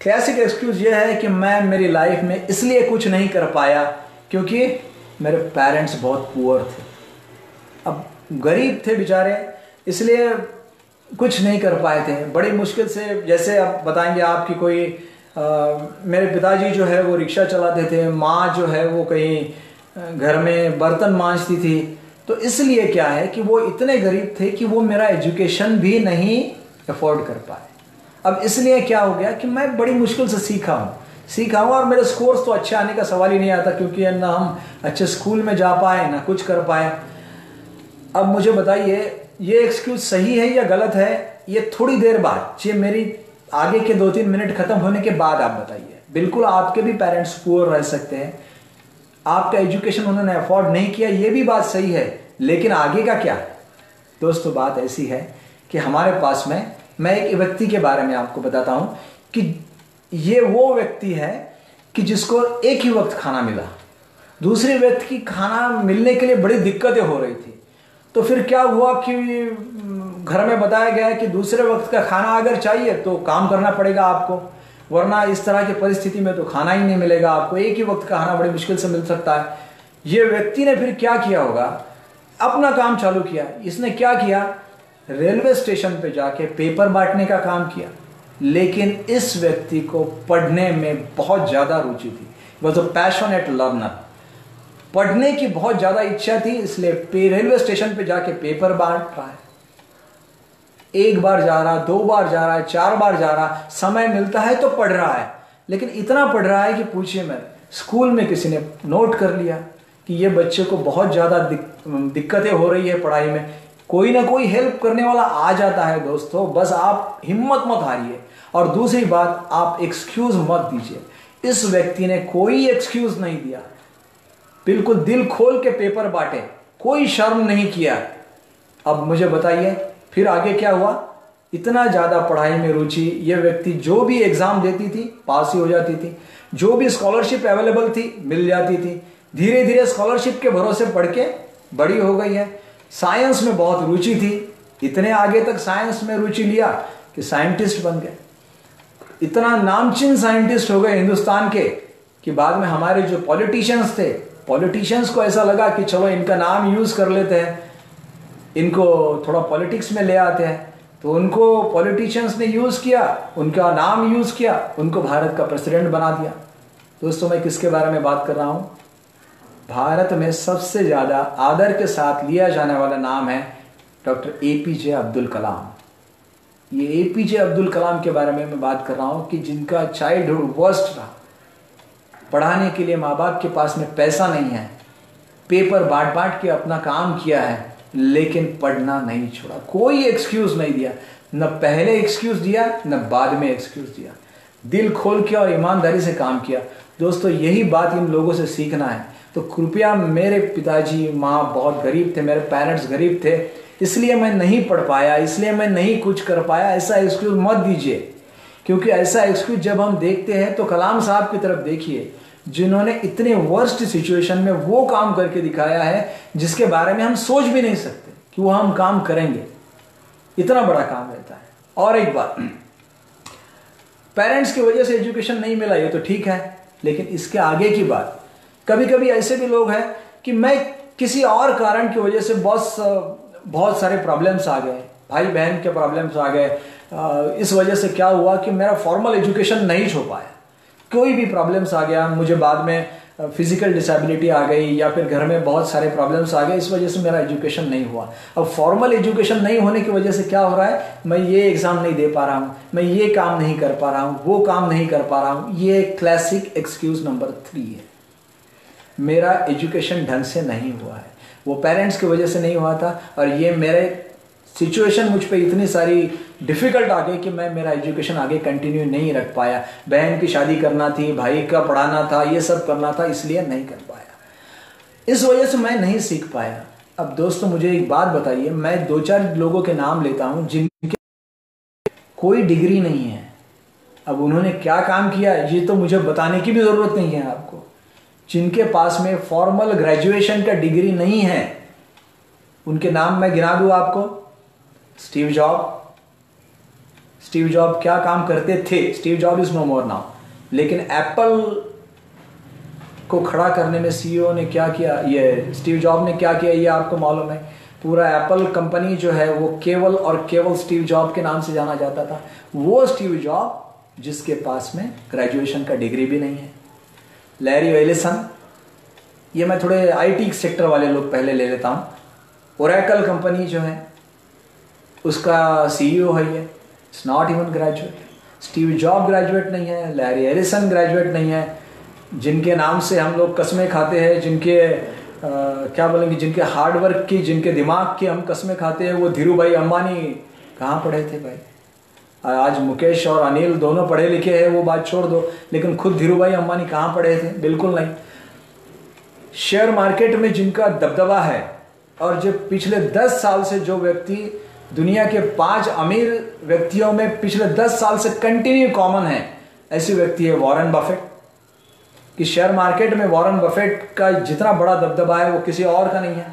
Classic excuse ये है कि मैं मेरी लाइफ में इसलिए कुछ नहीं कर पाया क्योंकि मेरे पेरेंट्स बहुत पुअर थे। अब गरीब थे बेचारे, इसलिए कुछ नहीं कर पाए थे, बड़ी मुश्किल से। जैसे अब बताएंगे आपकी कोई मेरे पिताजी जो है वो रिक्शा चलाते थे, माँ जो है वो कहीं घर में बर्तन मांजती थी। तो इसलिए क्या है कि वो इतने गरीब थे कि वो मेरा एजुकेशन भी नहीं अफोर्ड कर पाए। अब इसलिए क्या हो गया कि मैं बड़ी मुश्किल से सीखा हूँ और मेरे स्कोर्स तो अच्छे आने का सवाल ही नहीं आता, क्योंकि ना हम अच्छे स्कूल में जा पाए ना कुछ कर पाए। अब मुझे बताइए ये एक्सक्यूज सही है या गलत है? ये थोड़ी देर बाद, ये मेरी आगे के 2-3 मिनट खत्म होने के बाद आप बताइए। बिल्कुल आपके भी पेरेंट्स पुअर रह सकते हैं, आपका एजुकेशन उन्होंने अफोर्ड नहीं किया, ये भी बात सही है, लेकिन आगे का क्या? दोस्तों बात ऐसी है कि हमारे पास में, मैं एक व्यक्ति के बारे में आपको बताता हूं कि ये वो व्यक्ति है कि जिसको एक ही वक्त खाना मिला, दूसरे व्यक्ति की खाना मिलने के लिए बड़ी दिक्कतें हो रही थी। तो फिर क्या हुआ कि घर में बताया गया कि दूसरे वक्त का खाना अगर चाहिए तो काम करना पड़ेगा आपको, वरना इस तरह की परिस्थिति में तो खाना ही नहीं मिलेगा आपको, एक ही वक्त का खाना बड़ी मुश्किल से मिल सकता है। ये व्यक्ति ने फिर क्या किया होगा, अपना काम चालू किया। इसने क्या किया, रेलवे स्टेशन पे जाके पेपर बांटने का काम किया। लेकिन इस व्यक्ति को पढ़ने में बहुत ज़्यादा रुचि थी, वॉज अ पैशनेट लर्नर। पढ़ने की बहुत ज़्यादा इच्छा थी, इसलिए रेलवे स्टेशन पे जाके पेपर बांट रहा है। एक बार जा रहा, 2 बार जा रहा है, 4 बार जा रहा, समय मिलता है तो पढ़ रहा है, लेकिन इतना पढ़ रहा है कि पूछिए मैं, स्कूल में किसी ने नोट कर लिया कि ये बच्चे को बहुत ज़्यादा दिक्कतें हो रही है पढ़ाई में। कोई ना कोई हेल्प करने वाला आ जाता है दोस्तों, बस आप हिम्मत मत हारिए। और दूसरी बात, आप एक्सक्यूज मत दीजिए। इस व्यक्ति ने कोई एक्सक्यूज नहीं दिया, बिल्कुल दिल खोल के पेपर बांटे, कोई शर्म नहीं किया। अब मुझे बताइए फिर आगे क्या हुआ? इतना ज़्यादा पढ़ाई में रुचि, ये व्यक्ति जो भी एग्जाम देती थी पास ही हो जाती थी, जो भी स्कॉलरशिप अवेलेबल थी मिल जाती थी। धीरे धीरे स्कॉलरशिप के भरोसे पढ़ के बड़ी हो गई है। साइंस में बहुत रुचि थी, इतने आगे तक साइंस में रुचि लिया कि साइंटिस्ट बन गए। इतना नामचीन साइंटिस्ट हो गए हिंदुस्तान के कि बाद में हमारे जो पॉलिटिशियंस थे, पॉलिटिशियंस को ऐसा लगा कि चलो इनका नाम यूज कर लेते हैं, इनको थोड़ा पॉलिटिक्स में ले आते हैं। तो उनको पॉलिटिशियंस ने यूज किया, उनका नाम यूज किया, उनको भारत का प्रेसिडेंट बना दिया। दोस्तों मैं किसके बारे में बात कर रहा हूं? भारत में सबसे ज्यादा आदर के साथ लिया जाने वाला नाम है डॉक्टर एपीजे अब्दुल कलाम। ये एपीजे अब्दुल कलाम के बारे में मैं बात कर रहा हूं कि जिनका चाइल्डहुड वर्स्ट रहा, पढ़ाने के लिए माँ बाप के पास में पैसा नहीं है, पेपर बांट बांट के अपना काम किया है, लेकिन पढ़ना नहीं छोड़ा, कोई एक्सक्यूज नहीं दिया, न पहले एक्सक्यूज दिया न बाद में एक्सक्यूज दिया, दिल खोल के और ईमानदारी से काम किया। दोस्तों यही बात इन लोगों से सीखना है। तो कृपया, मेरे पिताजी माँ बहुत गरीब थे, मेरे पेरेंट्स गरीब थे, इसलिए मैं नहीं पढ़ पाया, इसलिए मैं नहीं कुछ कर पाया, ऐसा एक्सक्यूज मत दीजिए। क्योंकि ऐसा एक्सक्यूज जब हम देखते हैं तो कलाम साहब की तरफ देखिए, जिन्होंने इतने वर्स्ट सिचुएशन में वो काम करके दिखाया है जिसके बारे में हम सोच भी नहीं सकते कि वो हम काम करेंगे। इतना बड़ा काम रहता है। और एक बात, पेरेंट्स की वजह से एजुकेशन नहीं मिला ये तो ठीक है, लेकिन इसके आगे की बात, कभी कभी ऐसे भी लोग हैं कि मैं किसी और कारण की वजह से बहुत सारे प्रॉब्लम्स आ गए, भाई बहन के प्रॉब्लम्स आ गए, इस वजह से क्या हुआ कि मेरा फॉर्मल एजुकेशन नहीं हो पाया, कोई भी प्रॉब्लम्स आ गया, मुझे बाद में फिजिकल डिसेबिलिटी आ गई या फिर घर में बहुत सारे प्रॉब्लम्स आ गए, इस वजह से मेरा एजुकेशन नहीं हुआ। अब फॉर्मल एजुकेशन नहीं होने की वजह से क्या हो रहा है, मैं ये एग्जाम नहीं दे पा रहा हूँ, मैं ये काम नहीं कर पा रहा हूँ, वो काम नहीं कर पा रहा हूँ। ये क्लासिक एक्सक्यूज नंबर 3 है। मेरा एजुकेशन ढंग से नहीं हुआ है, वो पेरेंट्स की वजह से नहीं हुआ था, और ये मेरे सिचुएशन मुझ पे इतनी सारी डिफिकल्ट आ गई कि मैं मेरा एजुकेशन आगे कंटिन्यू नहीं रख पाया। बहन की शादी करना थी, भाई का पढ़ाना था, ये सब करना था, इसलिए नहीं कर पाया, इस वजह से मैं नहीं सीख पाया। अब दोस्तों मुझे एक बात बताइए, मैं 2-4 लोगों के नाम लेता हूं जिनके कोई डिग्री नहीं है। अब उन्होंने क्या काम किया ये तो मुझे बताने की भी जरूरत नहीं है आपको। जिनके पास में फॉर्मल ग्रेजुएशन का डिग्री नहीं है, उनके नाम मैं गिना दूं आपको। स्टीव जॉब क्या काम करते थे? Steve Job is no more now, लेकिन एप्पल को खड़ा करने में सीईओ ने क्या किया, ये स्टीव जॉब ने क्या किया, ये आपको मालूम है। पूरा एप्पल कंपनी जो है वो केवल और केवल स्टीव जॉब के नाम से जाना जाता था। वो स्टीव जॉब जिसके पास में ग्रेजुएशन का डिग्री भी नहीं है। लैरी एलिसन, ये मैं थोड़े आईटी सेक्टर वाले लोग पहले ले लेता हूँ। ओरेकल कंपनी जो है उसका सीईओ है ये, it's not even graduate. Steve job graduate नहीं है, लैरी एलिसन ग्रेजुएट नहीं है। जिनके नाम से हम लोग कसमें खाते हैं, जिनके क्या बोलेंगे, जिनके हार्डवर्क की, जिनके दिमाग की हम कसमें खाते हैं, वो धीरूभाई अंबानी कहाँ पढ़े थे भाई? आज मुकेश और अनिल दोनों पढ़े लिखे हैं, वो बात छोड़ दो, लेकिन खुद धीरूभाई अंबानी कहाँ पढ़े थे? बिल्कुल नहीं। शेयर मार्केट में जिनका दबदबा है, और जो पिछले 10 साल से जो व्यक्ति दुनिया के 5 अमीर व्यक्तियों में पिछले 10 साल से कंटिन्यू कॉमन है, ऐसी व्यक्ति है वॉरेन बफेट। कि शेयर मार्केट में वॉरेन बफेट का जितना बड़ा दबदबा है वो किसी और का नहीं है।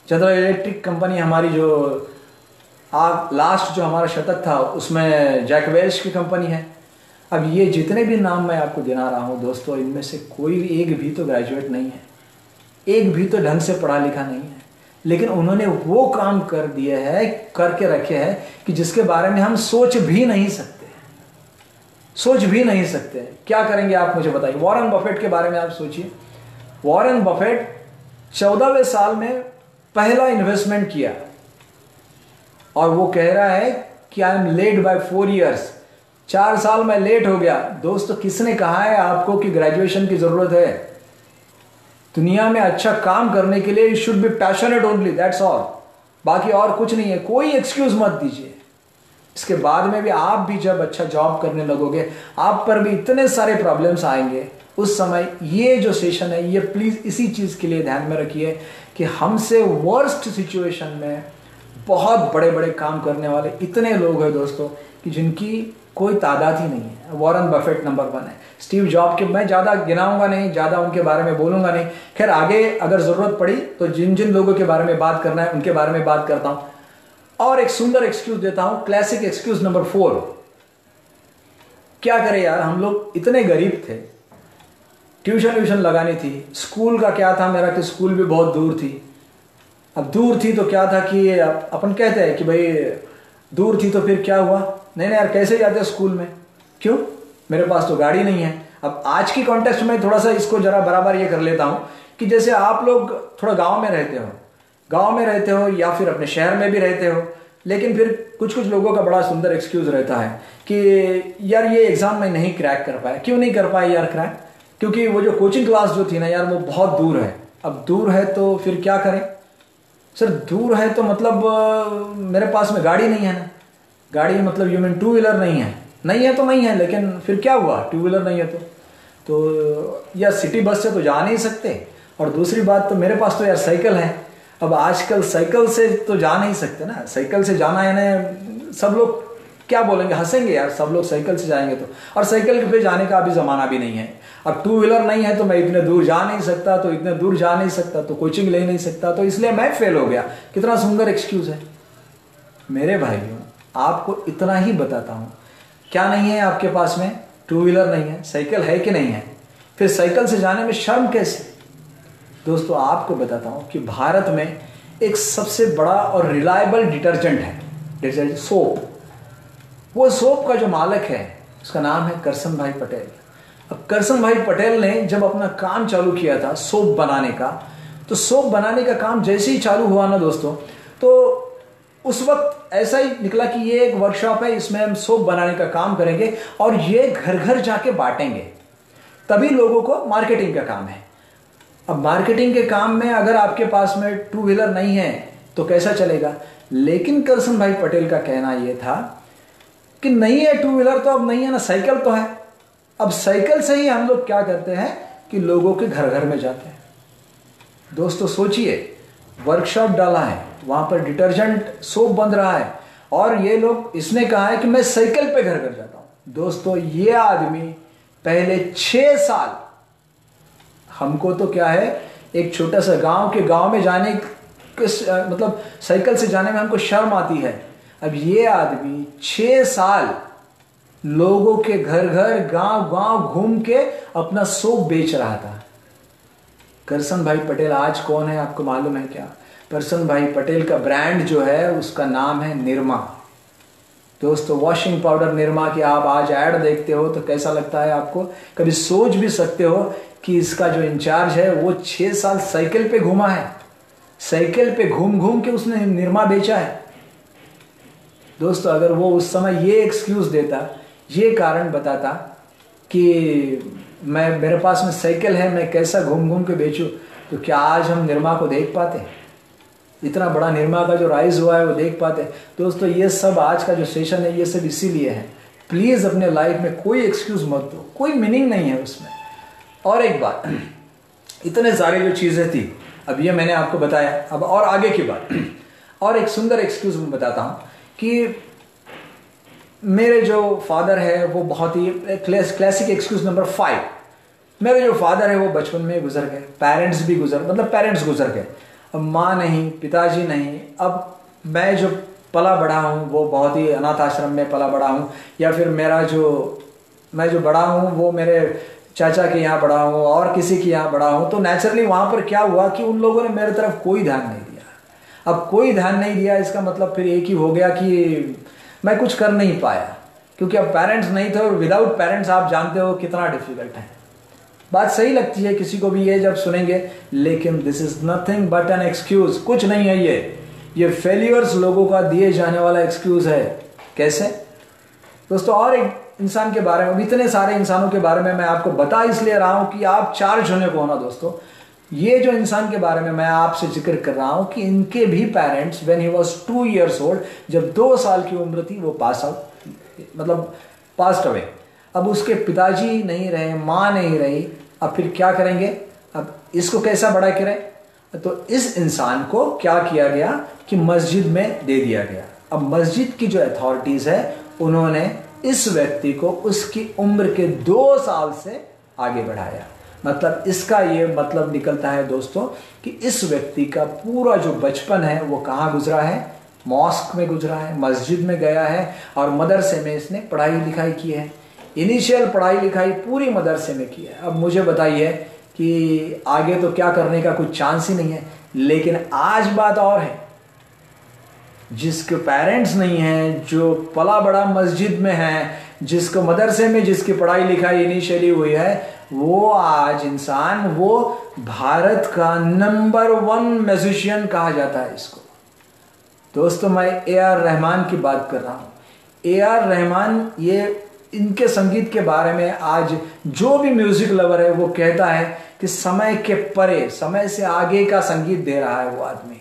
जनरल इलेक्ट्रिक कंपनी हमारी जो लास्ट जो हमारा शतक था उसमें जैक वेल्च की कंपनी है। अब ये जितने भी नाम मैं आपको गिना रहा हूँ दोस्तों, इनमें से कोई एक भी तो ग्रेजुएट नहीं है, एक भी तो ढंग से पढ़ा लिखा नहीं है, लेकिन उन्होंने वो काम कर दिए है, करके रखे हैं कि जिसके बारे में हम सोच भी नहीं सकते। क्या करेंगे आप मुझे बताइए। वॉरेन बफेट के बारे में आप सोचिए, वॉरेन बफेट 14वें साल में पहला इन्वेस्टमेंट किया और वो कह रहा है कि I am late by 4 years, 4 साल में लेट हो गया। दोस्तों, किसने कहा है आपको कि ग्रेजुएशन की जरूरत है? दुनिया में अच्छा काम करने के लिए you should be passionate only, that's all. बाकी और कुछ नहीं है। कोई एक्सक्यूज मत दीजिए। इसके बाद में भी आप भी जब अच्छा जॉब करने लगोगे, आप पर भी इतने सारे प्रॉब्लम्स आएंगे। उस समय ये जो सेशन है, ये प्लीज इसी चीज के लिए ध्यान में रखिए कि हमसे वर्स्ट सिचुएशन में बहुत बड़े बड़े काम करने वाले इतने लोग हैं दोस्तों कि जिनकी कोई तादाद ही नहीं है। वॉरेन बफेट नंबर 1 है। स्टीव जॉब के मैं ज़्यादा गिनाऊंगा नहीं, ज़्यादा उनके बारे में बोलूंगा नहीं। खैर, आगे अगर ज़रूरत पड़ी तो जिन जिन लोगों के बारे में बात करना है उनके बारे में बात करता हूँ। और एक सुंदर एक्सक्यूज देता हूँ, क्लासिक एक्सक्यूज नंबर 4। क्या करें यार, हम लोग इतने गरीब थे, ट्यूशन व्यूशन लगानी थी। स्कूल का क्या था मेरा कि स्कूल भी बहुत दूर थी। अब दूर थी तो क्या था कि अपन कहते हैं कि भाई दूर थी तो फिर क्या हुआ, नहीं यार कैसे जाते स्कूल में, क्यों, मेरे पास तो गाड़ी नहीं है। अब आज की कॉन्टेक्स्ट में थोड़ा सा इसको जरा बराबर ये कर लेता हूँ कि जैसे आप लोग थोड़ा गांव में रहते हो या फिर अपने शहर में भी रहते हो, लेकिन फिर कुछ कुछ लोगों का बड़ा सुंदर एक्सक्यूज रहता है कि यार ये एग्जाम में नहीं क्रैक कर पाया। क्यों नहीं कर पाया यार क्रैक? क्योंकि वो जो कोचिंग क्लास जो थी ना यार, वो बहुत दूर है। अब दूर है तो फिर क्या करें सर? दूर है तो मतलब मेरे पास में गाड़ी नहीं है ना। गाड़ी मतलब यू मीन 2 व्हीलर नहीं है तो नहीं है, लेकिन फिर क्या हुआ, 2 व्हीलर नहीं है तो या सिटी बस से तो जा नहीं सकते। और दूसरी बात तो मेरे पास तो यार साइकिल है। अब आजकल साइकिल से तो जा नहीं सकते ना, साइकिल से जाना है ना, सब लोग क्या बोलेंगे, हंसेंगे यार, सब लोग साइकिल से जाएंगे तो। और साइकिल पे जाने का अभी ज़माना भी नहीं है। अब 2 व्हीलर नहीं है तो मैं इतने दूर जा नहीं सकता, तो कोचिंग ले नहीं सकता, तो इसलिए मैं फेल हो गया। कितना सुंदर एक्सक्यूज है मेरे भाइयों। आपको इतना ही बताता हूँ, क्या नहीं है आपके पास में? 2 व्हीलर नहीं है, साइकिल है कि नहीं है? फिर साइकिल से जाने में शर्म कैसे? दोस्तों, आपको बताता हूँ कि भारत में एक सबसे बड़ा और रिलायबल डिटर्जेंट है, सोप। वो सोप का जो मालिक है उसका नाम है करसन भाई पटेल। अब करसन भाई पटेल ने जब अपना काम चालू किया था सोप बनाने का, तो सोप बनाने का काम जैसे ही चालू हुआ ना दोस्तों, तो उस वक्त ऐसा ही निकला कि ये एक वर्कशॉप है, इसमें हम सोप बनाने का काम करेंगे और ये घर घर जाके बांटेंगे, तभी लोगों को मार्केटिंग का काम है। अब मार्केटिंग के काम में अगर आपके पास में 2 व्हीलर नहीं है तो कैसा चलेगा? लेकिन करसन भाई पटेल का कहना यह था कि नहीं है 2 व्हीलर तो अब नहीं है ना, साइकिल तो है। अब साइकिल से ही हम लोग क्या करते हैं कि लोगों के घर घर में जाते हैं। दोस्तों सोचिए, वर्कशॉप डाला है, वहां पर डिटर्जेंट सोप बन रहा है और ये लोग, इसने कहा है कि मैं साइकिल पे घर घर जाता हूं। दोस्तों, ये आदमी पहले 6 साल, हमको तो क्या है, एक छोटा सा गांव में जाने मतलब साइकिल से जाने में हमको शर्म आती है। अब ये आदमी 6 साल लोगों के घर घर गांव घूम के अपना सोप बेच रहा था। करसन भाई पटेल आज कौन है आपको मालूम है क्या? करसन भाई पटेल का ब्रांड जो है उसका नाम है निरमा। दोस्तों, वॉशिंग पाउडर निरमा की आप आज ऐड देखते हो तो कैसा लगता है आपको? कभी सोच भी सकते हो कि इसका जो इंचार्ज है वो 6 साल साइकिल पे घूमा है, साइकिल पे घूम घूम के उसने निरमा बेचा है। दोस्तों, अगर वो उस समय ये एक्सक्यूज देता, ये कारण बताता कि मेरे पास में साइकिल है, मैं कैसा घूम घूम के बेचूं, तो क्या आज हम निरमा को देख पाते? इतना बड़ा निरमा का जो राइज हुआ है वो देख पाते? दोस्तों, ये सब आज का जो सेशन है ये सब इसीलिए है। प्लीज अपने लाइफ में कोई एक्सक्यूज मत दो, कोई मीनिंग नहीं है उसमें। और एक बात, इतने सारे जो चीजें थी, अब ये मैंने आपको बताया, अब और आगे की बात, और एक सुंदर एक्सक्यूज मैं बताता हूं कि मेरे जो फादर है वो बहुत ही क्लासिक एक्सक्यूज नंबर 5। मेरे जो फादर है वो बचपन में गुजर गए, पेरेंट्स गुजर गए। अब माँ नहीं, पिताजी नहीं। अब मैं जो पला बड़ा हूँ वो बहुत ही अनाथ आश्रम में पला बड़ा हूँ, या फिर मैं जो बड़ा हूँ वो मेरे चाचा के यहाँ बड़ा हूँ और किसी के यहाँ बड़ा हूँ। तो नेचुरली वहाँ पर क्या हुआ कि उन लोगों ने मेरे तरफ कोई ध्यान नहीं दिया। अब कोई ध्यान नहीं दिया, इसका मतलब फिर एक ही हो गया कि मैं कुछ कर नहीं पाया, क्योंकि अब पेरेंट्स नहीं थे और विदाउट पेरेंट्स आप जानते हो कितना डिफिकल्ट है। बात सही लगती है किसी को भी ये जब सुनेंगे, लेकिन this is nothing but an excuse, कुछ नहीं है ये फेलियर्स लोगों का दिए जाने वाला एक्सक्यूज है। कैसे दोस्तों? और एक इंसान के बारे में, इतने सारे इंसानों के बारे में मैं आपको बता इसलिए रहा हूं कि आप चार्ज होने को हो ना दोस्तों। ये जो इंसान के बारे में मैं आपसे जिक्र कर रहा हूं कि इनके भी parents when he was 2 years old, जब 2 साल की उम्र थी, वो पास्ट अवे। अब उसके पिताजी नहीं रहे, माँ नहीं रही, अब फिर क्या करेंगे? अब इसको कैसा बड़ा करें? तो इस इंसान को क्या किया गया कि मस्जिद में दे दिया गया। अब मस्जिद की जो अथॉरिटीज है, उन्होंने इस व्यक्ति को उसकी उम्र के 2 साल से आगे बढ़ाया। मतलब इसका ये मतलब निकलता है दोस्तों कि इस व्यक्ति का पूरा जो बचपन है वो कहाँ गुजरा है? मॉस्क में गुजरा है, मस्जिद में गया है और मदरसे में इसने पढ़ाई लिखाई की है। इनिशियल पढ़ाई लिखाई पूरी मदरसे में की है। अब मुझे बताइए कि आगे तो क्या करने का कुछ चांस ही नहीं है। लेकिन आज बात और है, जिसके पेरेंट्स नहीं हैं, जो पला बड़ा मस्जिद में है, जिसको मदरसे में जिसकी पढ़ाई लिखाई इनिशियली हुई है, वो आज इंसान वो भारत का नंबर 1 म्यूजिशियन कहा जाता है इसको। दोस्तों मैं ए.आर. रहमान की बात कर रहा हूँ। ए.आर. रहमान, ये इनके संगीत के बारे में आज जो भी म्यूजिक लवर है वो कहता है कि समय के परे, समय से आगे का संगीत दे रहा है वो आदमी।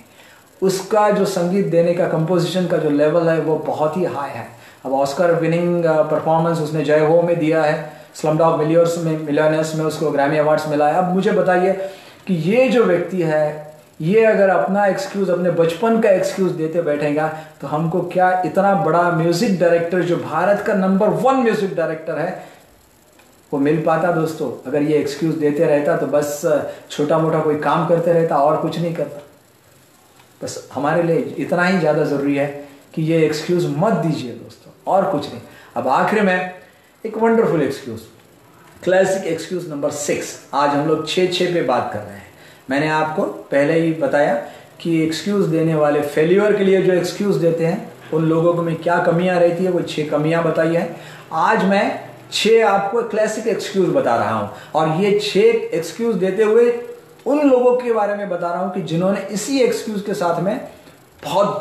उसका जो संगीत देने का, कंपोजिशन का जो लेवल है वो बहुत ही हाई है। अब ऑस्कर विनिंग परफॉर्मेंस उसने जय हो में दिया है, स्लमडॉग मिलियनेयर्स में उसको ग्रैमी अवार्ड्स मिला है। अब मुझे बताइए कि ये जो व्यक्ति है, ये अगर अपना एक्सक्यूज, अपने बचपन का एक्सक्यूज देते बैठेगा तो हमको क्या इतना बड़ा म्यूजिक डायरेक्टर, जो भारत का नंबर 1 म्यूजिक डायरेक्टर है, वो मिल पाता दोस्तों? अगर ये एक्सक्यूज देते रहता तो बस छोटा मोटा कोई काम करते रहता और कुछ नहीं करता। बस हमारे लिए इतना ही ज़्यादा ज़रूरी है कि ये एक्सक्यूज मत दीजिए दोस्तों, और कुछ नहीं। अब आखिर में एक wonderful excuse, classic excuse number 6। आज हम लोग 6 पे बात कर रहे हैं। मैंने आपको पहले ही बताया कि एक्सक्यूज देने वाले, फेल्यूर के लिए जो एक्सक्यूज देते हैं, उन लोगों में क्या कमियां रहती है, वो 6 कमियां बताई हैं। आज मैं 6 आपको क्लासिक एक्सक्यूज बता रहा हूं, और ये 6 एक्सक्यूज देते हुए उन लोगों के बारे में बता रहा हूं कि जिन्होंने इसी एक्सक्यूज के साथ में बहुत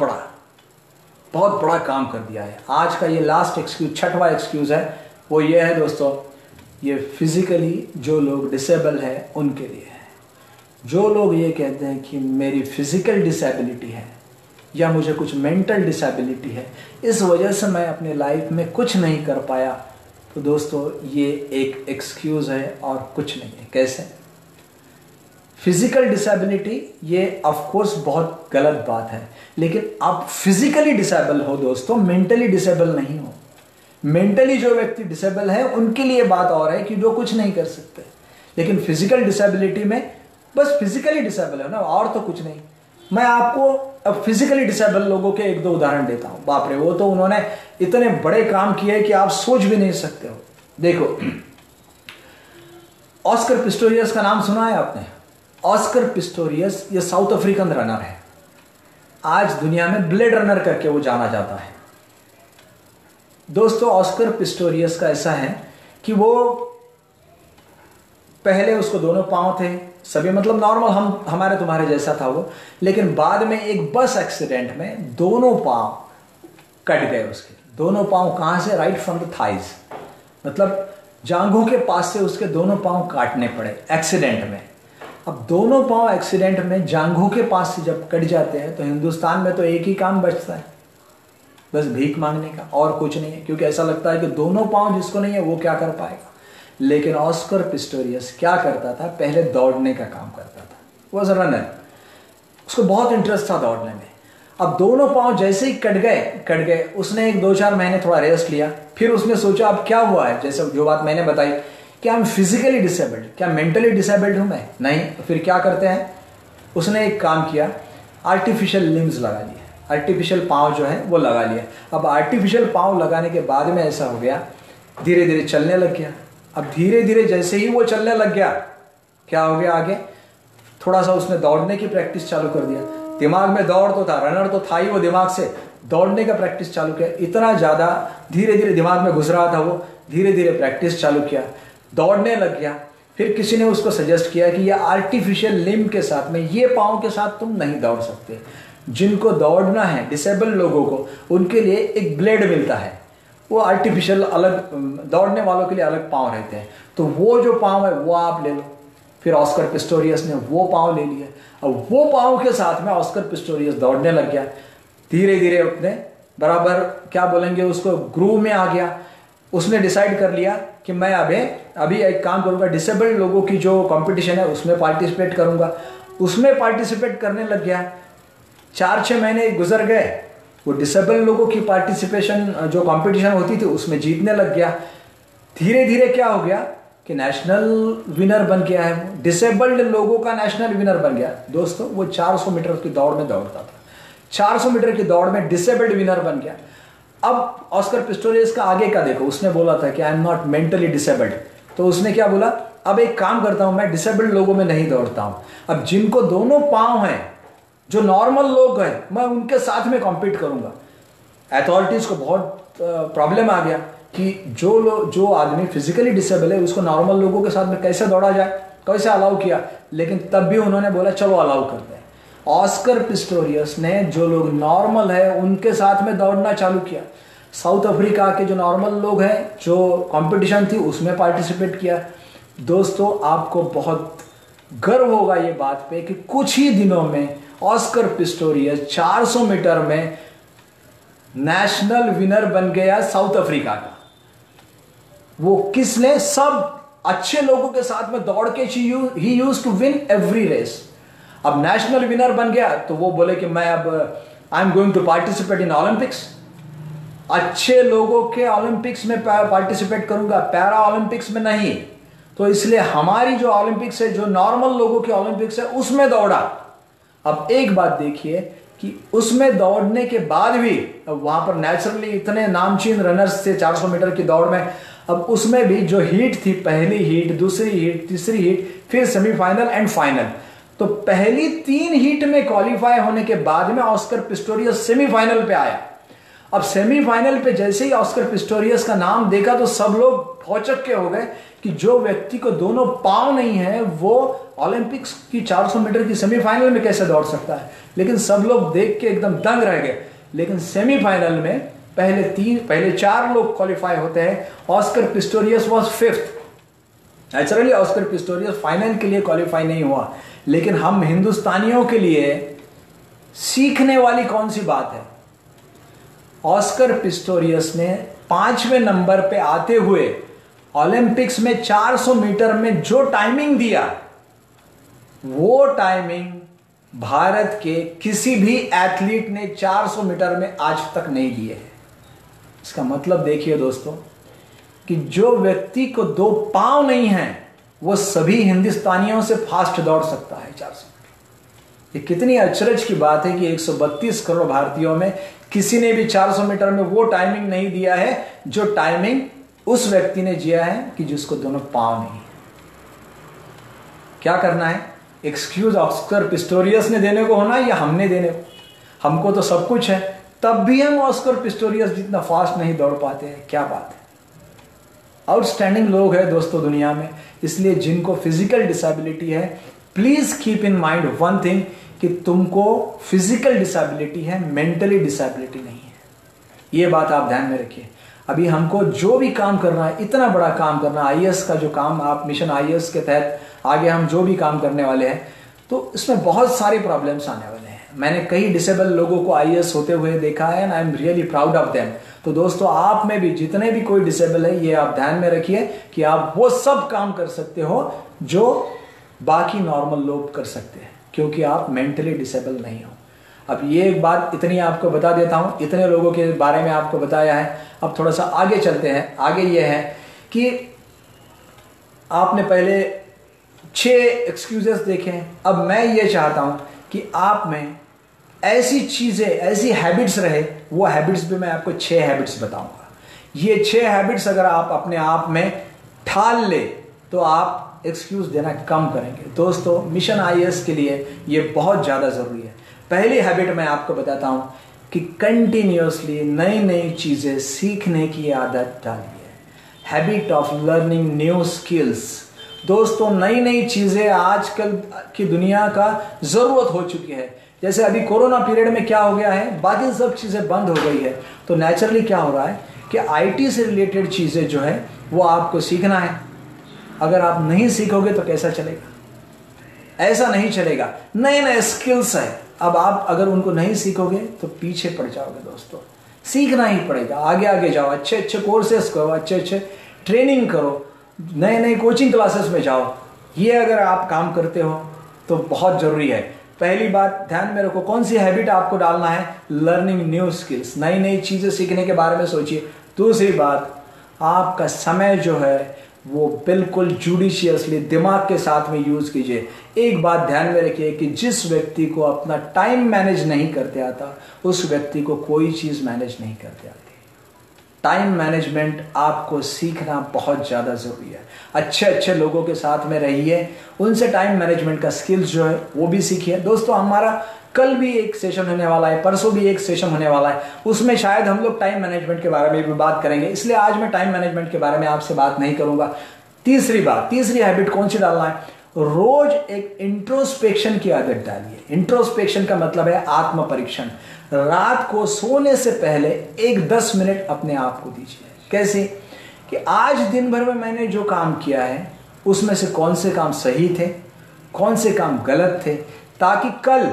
बड़ा काम कर दिया है। आज का ये लास्ट एक्सक्यूज, 6वां एक्सक्यूज है, वो ये है दोस्तों, ये फिजिकली जो लोग डिसेबल है उनके लिए है। जो लोग ये कहते हैं कि मेरी फिजिकल डिसेबिलिटी है या मुझे कुछ मेंटल डिसेबिलिटी है, इस वजह से मैं अपने लाइफ में कुछ नहीं कर पाया, तो दोस्तों ये एक एक्सक्यूज है और कुछ नहीं है। कैसे? फिजिकल डिसेबिलिटी ये ऑफ कोर्स बहुत गलत बात है, लेकिन आप फिजिकली डिसेबल हो दोस्तों, मेंटली डिसेबल नहीं हो। मेंटली जो व्यक्ति डिसेबल है उनके लिए बात और है कि जो कुछ नहीं कर सकते, लेकिन फिजिकल डिसेबिलिटी में बस फिजिकली डिसेबल है ना, और तो कुछ नहीं। मैं आपको अब फिजिकली डिसेबल लोगों के 1-2 उदाहरण देता हूं। बाप रे, वो तो उन्होंने इतने बड़े काम किए कि आप सोच भी नहीं सकते हो। देखो, ऑस्कर पिस्टोरियस का नाम सुना है आपने? ऑस्कर पिस्टोरियस ये साउथ अफ्रीकन रनर है। आज दुनिया में ब्लेड रनर करके वो जाना जाता है। दोस्तों ऑस्कर पिस्टोरियस का ऐसा है कि वो पहले उसको दोनों पांव थे, सभी मतलब नॉर्मल हमारे तुम्हारे जैसा था वो, लेकिन बाद में एक बस एक्सीडेंट में दोनों पांव कट गए उसके। दोनों पांव कहां से? राइट फ्रॉम द थाइज, मतलब जांघों के पास से उसके दोनों पांव काटने पड़े एक्सीडेंट में। अब दोनों पांव एक्सीडेंट में जांघों के पास से जब कट जाते हैं तो हिंदुस्तान में तो एक ही काम बचता है, बस भीख मांगने का, और कुछ नहीं है। क्योंकि ऐसा लगता है कि दोनों पांव जिसको नहीं है वो क्या कर पाएगा। लेकिन ऑस्कर पिस्टोरियस क्या करता था? पहले दौड़ने का काम करता था। वॉज अ रनर, उसको बहुत इंटरेस्ट था दौड़ने में। अब दोनों पांव जैसे ही कट गए, उसने 1-2-4 महीने थोड़ा रेस्ट लिया। फिर उसने सोचा अब क्या हुआ है, जैसे जो बात मैंने बताई, क्या हम फिजिकली डिसेबल्ड, क्या मेंटली डिसेबल्ड हूं मैं? नहीं। फिर क्या करते हैं, उसने एक काम किया, आर्टिफिशियल लिम्स लगा लिए, आर्टिफिशियल पाँव जो है वो लगा लिया। अब आर्टिफिशियल पाँव लगाने के बाद में ऐसा हो गया, धीरे धीरे चलने लग गया। अब धीरे धीरे जैसे ही वो चलने लग गया, क्या हो गया आगे? थोड़ा सा उसने दौड़ने की प्रैक्टिस चालू कर दिया। दिमाग में दौड़ तो था, रनर तो था ही वो, दिमाग से दौड़ने का प्रैक्टिस चालू किया। इतना ज़्यादा धीरे धीरे दिमाग में घुस रहा था वो, धीरे धीरे प्रैक्टिस चालू किया, दौड़ने लग गया। फिर किसी ने उसको सजेस्ट किया कि ये आर्टिफिशियल लिम्ब के साथ में, ये पाँव के साथ तुम नहीं दौड़ सकते। जिनको दौड़ना है, डिसेबल लोगों को, उनके लिए एक ब्लेड मिलता है, वो आर्टिफिशियल अलग, दौड़ने वालों के लिए अलग पाँव रहते हैं, तो वो जो पाँव है वो आप ले लो। फिर ऑस्कर पिस्टोरियस ने वो पाँव ले लिए। अब वो पाँव के साथ में ऑस्कर पिस्टोरियस दौड़ने लग गया, धीरे धीरे अपने बराबर क्या बोलेंगे उसको, ग्रूव में आ गया। उसने डिसाइड कर लिया कि मैं अभी एक काम करूंगा, डिसेबल्ड लोगों की जो कंपटीशन है उसमें पार्टिसिपेट करूंगा। उसमें पार्टिसिपेट करने लग गया। 4-6 महीने गुजर गए, वो डिसेबल्ड लोगों की पार्टिसिपेशन जो कंपटीशन होती थी उसमें जीतने लग गया। धीरे धीरे क्या हो गया कि नेशनल विनर बन गया है, वो डिसेबल्ड लोगों का नेशनल विनर बन गया। दोस्तों वो 400 मीटर की दौड़ में दौड़ता था, 400 मीटर की दौड़ में डिसेबल्ड विनर बन गया। अब ऑस्कर पिस्टोरियस का आगे का देखो, उसने बोला था कि I am not mentally disabled, तो उसने क्या बोला, अब एक काम करता हूं, मैं डिसेबल्ड लोगों में नहीं दौड़ता हूं, अब जिनको दोनों पांव हैं, जो नॉर्मल लोग हैं, मैं उनके साथ में कॉम्पीट करूंगा। अथॉरिटीज को बहुत प्रॉब्लम आ गया कि जो आदमी फिजिकली डिसेबल है उसको नॉर्मल लोगों के साथ में कैसे दौड़ा जाए, कैसे अलाउ किया। लेकिन तब भी उन्होंने बोला चलो अलाउ करते हैं। ऑस्कर पिस्टोरियस ने जो लोग नॉर्मल है उनके साथ में दौड़ना चालू किया। साउथ अफ्रीका के जो नॉर्मल लोग हैं, जो कंपटीशन थी उसमें पार्टिसिपेट किया। दोस्तों आपको बहुत गर्व होगा ये बात पे कि कुछ ही दिनों में ऑस्कर पिस्टोरियस 400 मीटर में नेशनल विनर बन गया साउथ अफ्रीका का। वो किसने, सब अच्छे लोगों के साथ में दौड़ के ही used to win every race. अब नेशनल विनर बन गया तो वो बोले कि मैं अब I am going to participate in Olympics, अच्छे लोगों के ओलंपिक्स में पार्टिसिपेट करूंगा, पैरा ओलंपिक्स में नहीं। तो इसलिए हमारी जो ओलंपिक्स है, जो नॉर्मल लोगों की ओलंपिक्स है, उसमें दौड़ा। अब एक बात देखिए कि उसमें दौड़ने के बाद भी वहां पर नेचुरली इतने नामचीन रनर्स थे 400 मीटर की दौड़ में। अब उसमें भी जो हीट थी, पहली हीट, दूसरी हीट, तीसरी हीट, फिर सेमीफाइनल एंड फाइनल, तो पहली 3 हीट में क्वालिफाई होने के बाद में ऑस्कर पिस्टोरियस सेमीफाइनल पे आया। अब सेमीफाइनल पे जैसे ही ऑस्कर पिस्टोरियस का नाम देखा तो सब लोग भौचक के हो गए कि जो व्यक्ति को दोनों पांव नहीं है वो ओलंपिक्स की 400 मीटर की सेमीफाइनल में कैसे दौड़ सकता है। लेकिन सब लोग देख के एकदम दंग रह गए। लेकिन सेमीफाइनल में पहले 4 लोग क्वालिफाई होते हैं। Oscar Pistorius was 5th। Naturally Oscar Pistorius final के लिए क्वालिफाई नहीं हुआ। लेकिन हम हिंदुस्तानियों के लिए सीखने वाली कौन सी बात है, ऑस्कर पिस्टोरियस ने 5वें नंबर पे आते हुए ओलंपिक्स में 400 मीटर में जो टाइमिंग दिया, वो टाइमिंग भारत के किसी भी एथलीट ने 400 मीटर में आज तक नहीं दिए है। इसका मतलब देखिए दोस्तों कि जो व्यक्ति को 2 पांव नहीं है वो सभी हिंदुस्तानियों से फास्ट दौड़ सकता है 400 मीटर। ये कितनी अचरज की बात है कि 132 करोड़ भारतीयों में किसी ने भी 400 मीटर में वो टाइमिंग नहीं दिया है जो टाइमिंग उस व्यक्ति ने दिया है कि जिसको दोनों पांव नहीं है। क्या करना है, एक्सक्यूज ऑस्कर पिस्टोरियस ने देने को होना या हमने देने को? हमको तो सब कुछ है, तब भी हम ऑस्कर पिस्टोरियस जितना फास्ट नहीं दौड़ पाते हैं। क्या बात है, आउटस्टैंडिंग लोग हैं दोस्तों दुनिया में। इसलिए जिनको फिजिकल डिसेबिलिटी है, please keep in mind one thing कि तुमको फिजिकल डिसेबिलिटी है, मेंटली डिसेबिलिटी नहीं है। ये बात आप ध्यान में रखिए। अभी हमको जो भी काम करना है, इतना बड़ा काम करना, आईएएस का जो काम, आप मिशन आईएएस के तहत आगे हम जो भी काम करने वाले हैं, तो इसमें बहुत सारे प्रॉब्लम्स आने वाले हैं। मैंने कई डिसेबल लोगों को आईएएस होते हुए देखा है and I am really proud of them. तो दोस्तों आप में भी जितने भी कोई डिसेबल है, ये आप ध्यान में रखिए कि आप वो सब काम कर सकते हो जो बाकी नॉर्मल लोग कर सकते हैं, क्योंकि आप मेंटली डिसेबल नहीं हो। अब ये एक बात इतनी आपको बता देता हूं, इतने लोगों के बारे में आपको बताया है। अब थोड़ा सा आगे चलते हैं। आगे ये है कि आपने पहले 6 एक्सक्यूजेस देखे हैं। अब मैं ये चाहता हूं कि आप में ऐसी चीजें, ऐसी हैबिट्स रहे, वो हैबिट्स भी मैं आपको 6 हैबिट्स बताऊंगा। ये 6 हैबिट्स अगर आप अपने आप में ठाल ले तो आप एक्सक्यूज देना कम करेंगे। दोस्तों मिशन आईएएस के लिए ये बहुत ज्यादा जरूरी है। पहली हैबिट मैं आपको बताता हूं कि कंटिन्यूअसली नई नई चीजें सीखने की आदत डालिए। Habit of learning new skills. दोस्तों नई नई चीजें आजकल की दुनिया का जरूरत हो चुकी है। जैसे अभी कोरोना पीरियड में क्या हो गया है, बाकी सब चीजें बंद हो गई है, तो नेचुरली क्या हो रहा है कि आईटी से रिलेटेड चीजें जो है वो आपको सीखना है। अगर आप नहीं सीखोगे तो कैसा चलेगा, ऐसा नहीं चलेगा। नए नए स्किल्स है, अब आप अगर उनको नहीं सीखोगे तो पीछे पड़ जाओगे दोस्तों। सीखना ही पड़ेगा, आगे आगे जाओ, अच्छे अच्छे कोर्सेस करो, अच्छे अच्छे ट्रेनिंग करो, नए नए कोचिंग क्लासेस में जाओ। ये अगर आप काम करते हो तो बहुत जरूरी है। पहली बात ध्यान में रखो, कौन सी हैबिट आपको डालना है, लर्निंग न्यू स्किल्स, नई नई चीजें सीखने के बारे में सोचिए। दूसरी बात, आपका समय जो है वो बिल्कुल जुडिशियसली दिमाग के साथ में यूज कीजिए। एक बात ध्यान में रखिए कि जिस व्यक्ति को अपना टाइम मैनेज नहीं करते आता, उस व्यक्ति को कोई चीज मैनेज नहीं करते आती। टाइम मैनेजमेंट आपको सीखना बहुत ज्यादा जरूरी है। अच्छे अच्छे लोगों के साथ में रहिए, उनसे टाइम मैनेजमेंट का स्किल्स जो है वो भी सीखिए। दोस्तों हमारा कल भी एक सेशन होने वाला है, परसों भी एक सेशन होने वाला है, उसमें शायद हम लोग टाइम मैनेजमेंट के बारे में भी बात करेंगे, इसलिए आज मैं टाइम मैनेजमेंट के बारे में आपसे बात नहीं करूंगा। तीसरी बात, तीसरी हैबिट कौन सी डालना है, रोज एक इंट्रोस्पेक्शन की आदत डालिए। इंट्रोस्पेक्शन का मतलब है आत्म परीक्षण। रात को सोने से पहले एक 10 मिनट अपने आप को दीजिए। कैसे कि आज दिन भर में मैंने जो काम किया है उसमें से कौन से काम सही थे, कौन से काम गलत थे, ताकि कल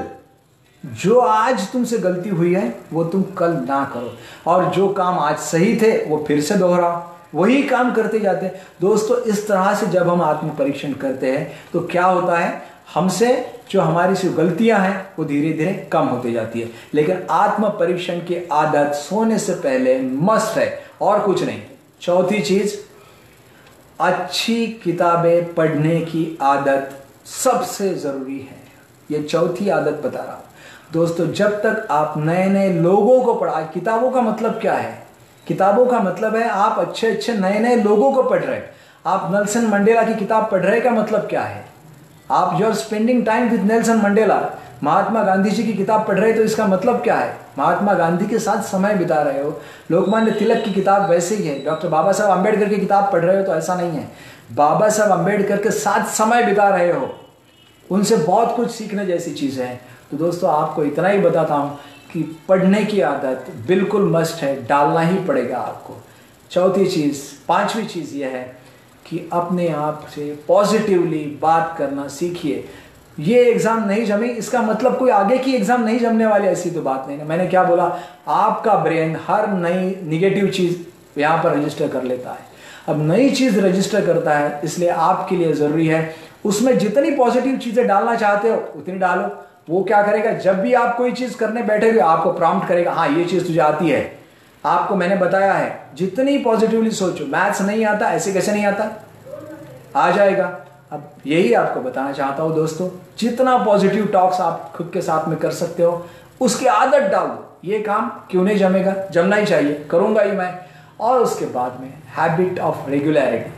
जो आज तुमसे गलती हुई है वो तुम कल ना करो, और जो काम आज सही थे वो फिर से दोहराओ, वही काम करते जाते हैं। दोस्तों इस तरह से जब हम आत्म परीक्षण करते हैं तो क्या होता है, हमसे जो हमारी सी गलतियां हैं वो धीरे धीरे कम होती जाती है। लेकिन आत्म परीक्षण की आदत सोने से पहले मस्ट है, और कुछ नहीं। चौथी चीज, अच्छी किताबें पढ़ने की आदत सबसे जरूरी है। ये चौथी आदत बता रहा हूं दोस्तों। जब तक आप नए नए लोगों को पढ़ा, किताबों का मतलब क्या है, किताबों का मतलब है आप अच्छे अच्छे नए नए लोगों को पढ़ रहे। आप नेल्सन मंडेला की किताब पढ़ रहे का मतलब क्या है, आप you are spending time with Nelson Mandela. Mahatma Gandhi ji की किताब पढ़ रहे तो इसका मतलब क्या है, महात्मा गांधी के साथ समय बिता रहे हो। लोकमान्य तिलक की किताब वैसे ही है। डॉक्टर बाबा साहब अम्बेडकर की किताब पढ़ रहे हो तो ऐसा नहीं है, बाबा साहब अम्बेडकर के साथ समय बिता रहे हो, उनसे बहुत कुछ सीखने जैसी चीजें हैं। तो दोस्तों आपको इतना ही बताता हूं कि पढ़ने की आदत बिल्कुल मस्ट है, डालना ही पड़ेगा आपको। चौथी चीज, पांचवी चीज यह है कि अपने आप से पॉजिटिवली बात करना सीखिए। ये एग्जाम नहीं जमी इसका मतलब कोई आगे की एग्जाम नहीं जमने वाली, ऐसी तो बात नहीं है। मैंने क्या बोला, आपका ब्रेन हर नई निगेटिव चीज यहां पर रजिस्टर कर लेता है। अब नई चीज रजिस्टर करता है, इसलिए आपके लिए जरूरी है उसमें जितनी पॉजिटिव चीजें डालना चाहते हो उतनी डालो। वो क्या करेगा, जब भी आप कोई चीज करने बैठेगे आपको प्रॉम्प्ट करेगा, हाँ ये चीज तुझे आती है। आपको मैंने बताया है जितनी पॉजिटिवली सोचो। मैथ्स नहीं आता, ऐसे कैसे नहीं आता, आ जाएगा। अब यही आपको बताना चाहता हूं दोस्तों, जितना पॉजिटिव टॉक्स आप खुद के साथ में कर सकते हो उसकी आदत डाल दो। ये काम क्यों नहीं जमेगा, जमना ही चाहिए, करूंगा ही मैं। और उसके बाद में हैबिट ऑफ रेगुलरिटी।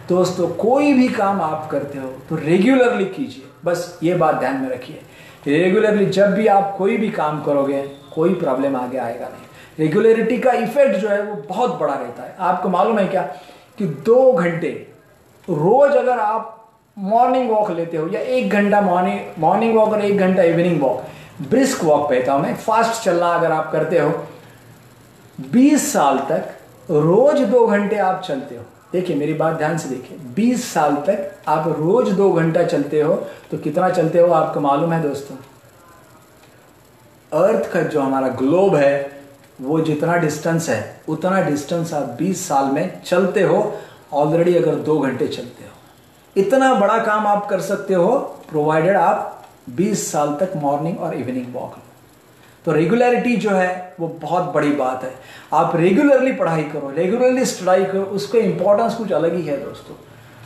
दोस्तों कोई भी काम आप करते हो तो रेगुलरली कीजिए, बस ये बात ध्यान में रखिए। रेगुलरली जब भी आप कोई भी काम करोगे कोई प्रॉब्लम आगे आएगा नहीं। रेगुलरिटी का इफेक्ट जो है वो बहुत बड़ा रहता है। आपको मालूम है क्या कि 2 घंटे रोज अगर आप मॉर्निंग वॉक लेते हो, या 1 घंटा मॉर्निंग वॉक और 1 घंटा इवनिंग वॉक, ब्रिस्क वॉक कहता हूं मैं, फास्ट चलना अगर आप करते हो 20 साल तक रोज 2 घंटे आप चलते हो। देखिए मेरी बात ध्यान से देखिए, 20 साल तक आप रोज 2 घंटा चलते हो तो कितना चलते हो आपको मालूम है दोस्तों। अर्थ का जो हमारा ग्लोब है वो जितना डिस्टेंस है उतना डिस्टेंस आप 20 साल में चलते हो। ऑलरेडी अगर 2 घंटे चलते हो, इतना बड़ा काम आप कर सकते हो प्रोवाइडेड आप 20 साल तक मॉर्निंग और इवनिंग वॉक लो। तो रेगुलरिटी जो है वो बहुत बड़ी बात है। आप रेगुलरली पढ़ाई करो, रेगुलरली स्टडी करो, उसका इंपॉर्टेंस कुछ अलग ही है दोस्तों।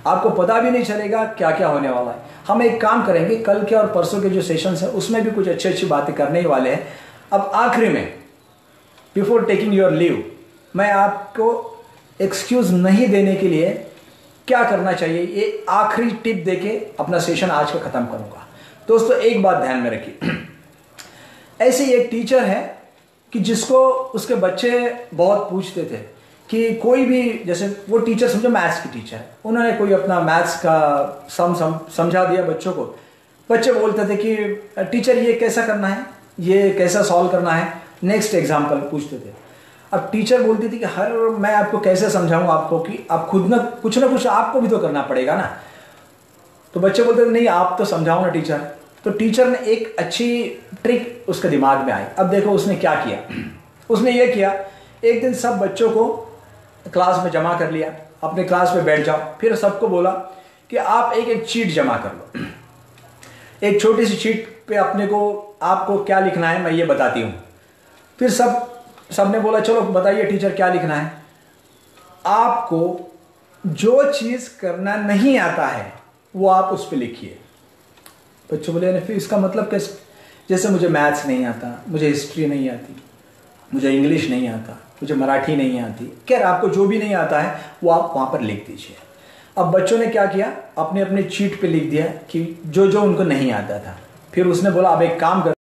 आपको पता भी नहीं चलेगा क्या क्या होने वाला है। हम एक काम करेंगे, कल के और परसों के जो सेशंस है उसमें भी कुछ अच्छी अच्छी बातें करने ही वाले हैं। अब आखिरी में, बिफोर टेकिंग योर लीव, मैं आपको एक्सक्यूज नहीं देने के लिए क्या करना चाहिए ये आखिरी टिप देके अपना सेशन आज का खत्म करूंगा। दोस्तों एक बात ध्यान में रखिए, ऐसे एक टीचर है कि जिसको उसके बच्चे बहुत पूछते थे कि कोई भी, जैसे वो टीचर समझो मैथ्स की टीचर है, उन्होंने कोई अपना मैथ्स का समझा दिया बच्चों को। बच्चे बोलते थे कि टीचर ये कैसा करना है, ये कैसा सॉल्व करना है, नेक्स्ट एग्जाम्पल पूछते थे। अब टीचर बोलती थी कि मैं आपको कैसे समझाऊं आपको कि आप खुद ना कुछ आपको भी तो करना पड़ेगा ना। तो बच्चे बोलते थे नहीं आप तो समझाओ ना टीचर। तो टीचर ने एक अच्छी ट्रिक उसके दिमाग में आई। अब देखो उसने क्या किया, उसने ये किया, एक दिन सब बच्चों को क्लास में जमा कर लिया, अपने क्लास में बैठ जाओ, फिर सबको बोला कि आप एक एक चीट जमा कर लो। एक छोटी सी चीट पे आपको क्या लिखना है मैं ये बताती हूँ। फिर सबने बोला चलो बताइए टीचर क्या लिखना है। आपको जो चीज़ करना नहीं आता है वो आप उस पर लिखिए। बच्चों बोले फिर इसका मतलब कैसे? जैसे मुझे मैथ्स नहीं आता, मुझे हिस्ट्री नहीं आती, मुझे इंग्लिश नहीं आता, मुझे मराठी नहीं आती, खैर आपको जो भी नहीं आता है वो आप वहाँ पर लिख दीजिए। अब बच्चों ने क्या किया, अपने अपने चीट पे लिख दिया कि जो जो उनको नहीं आता था। फिर उसने बोला अब एक काम कर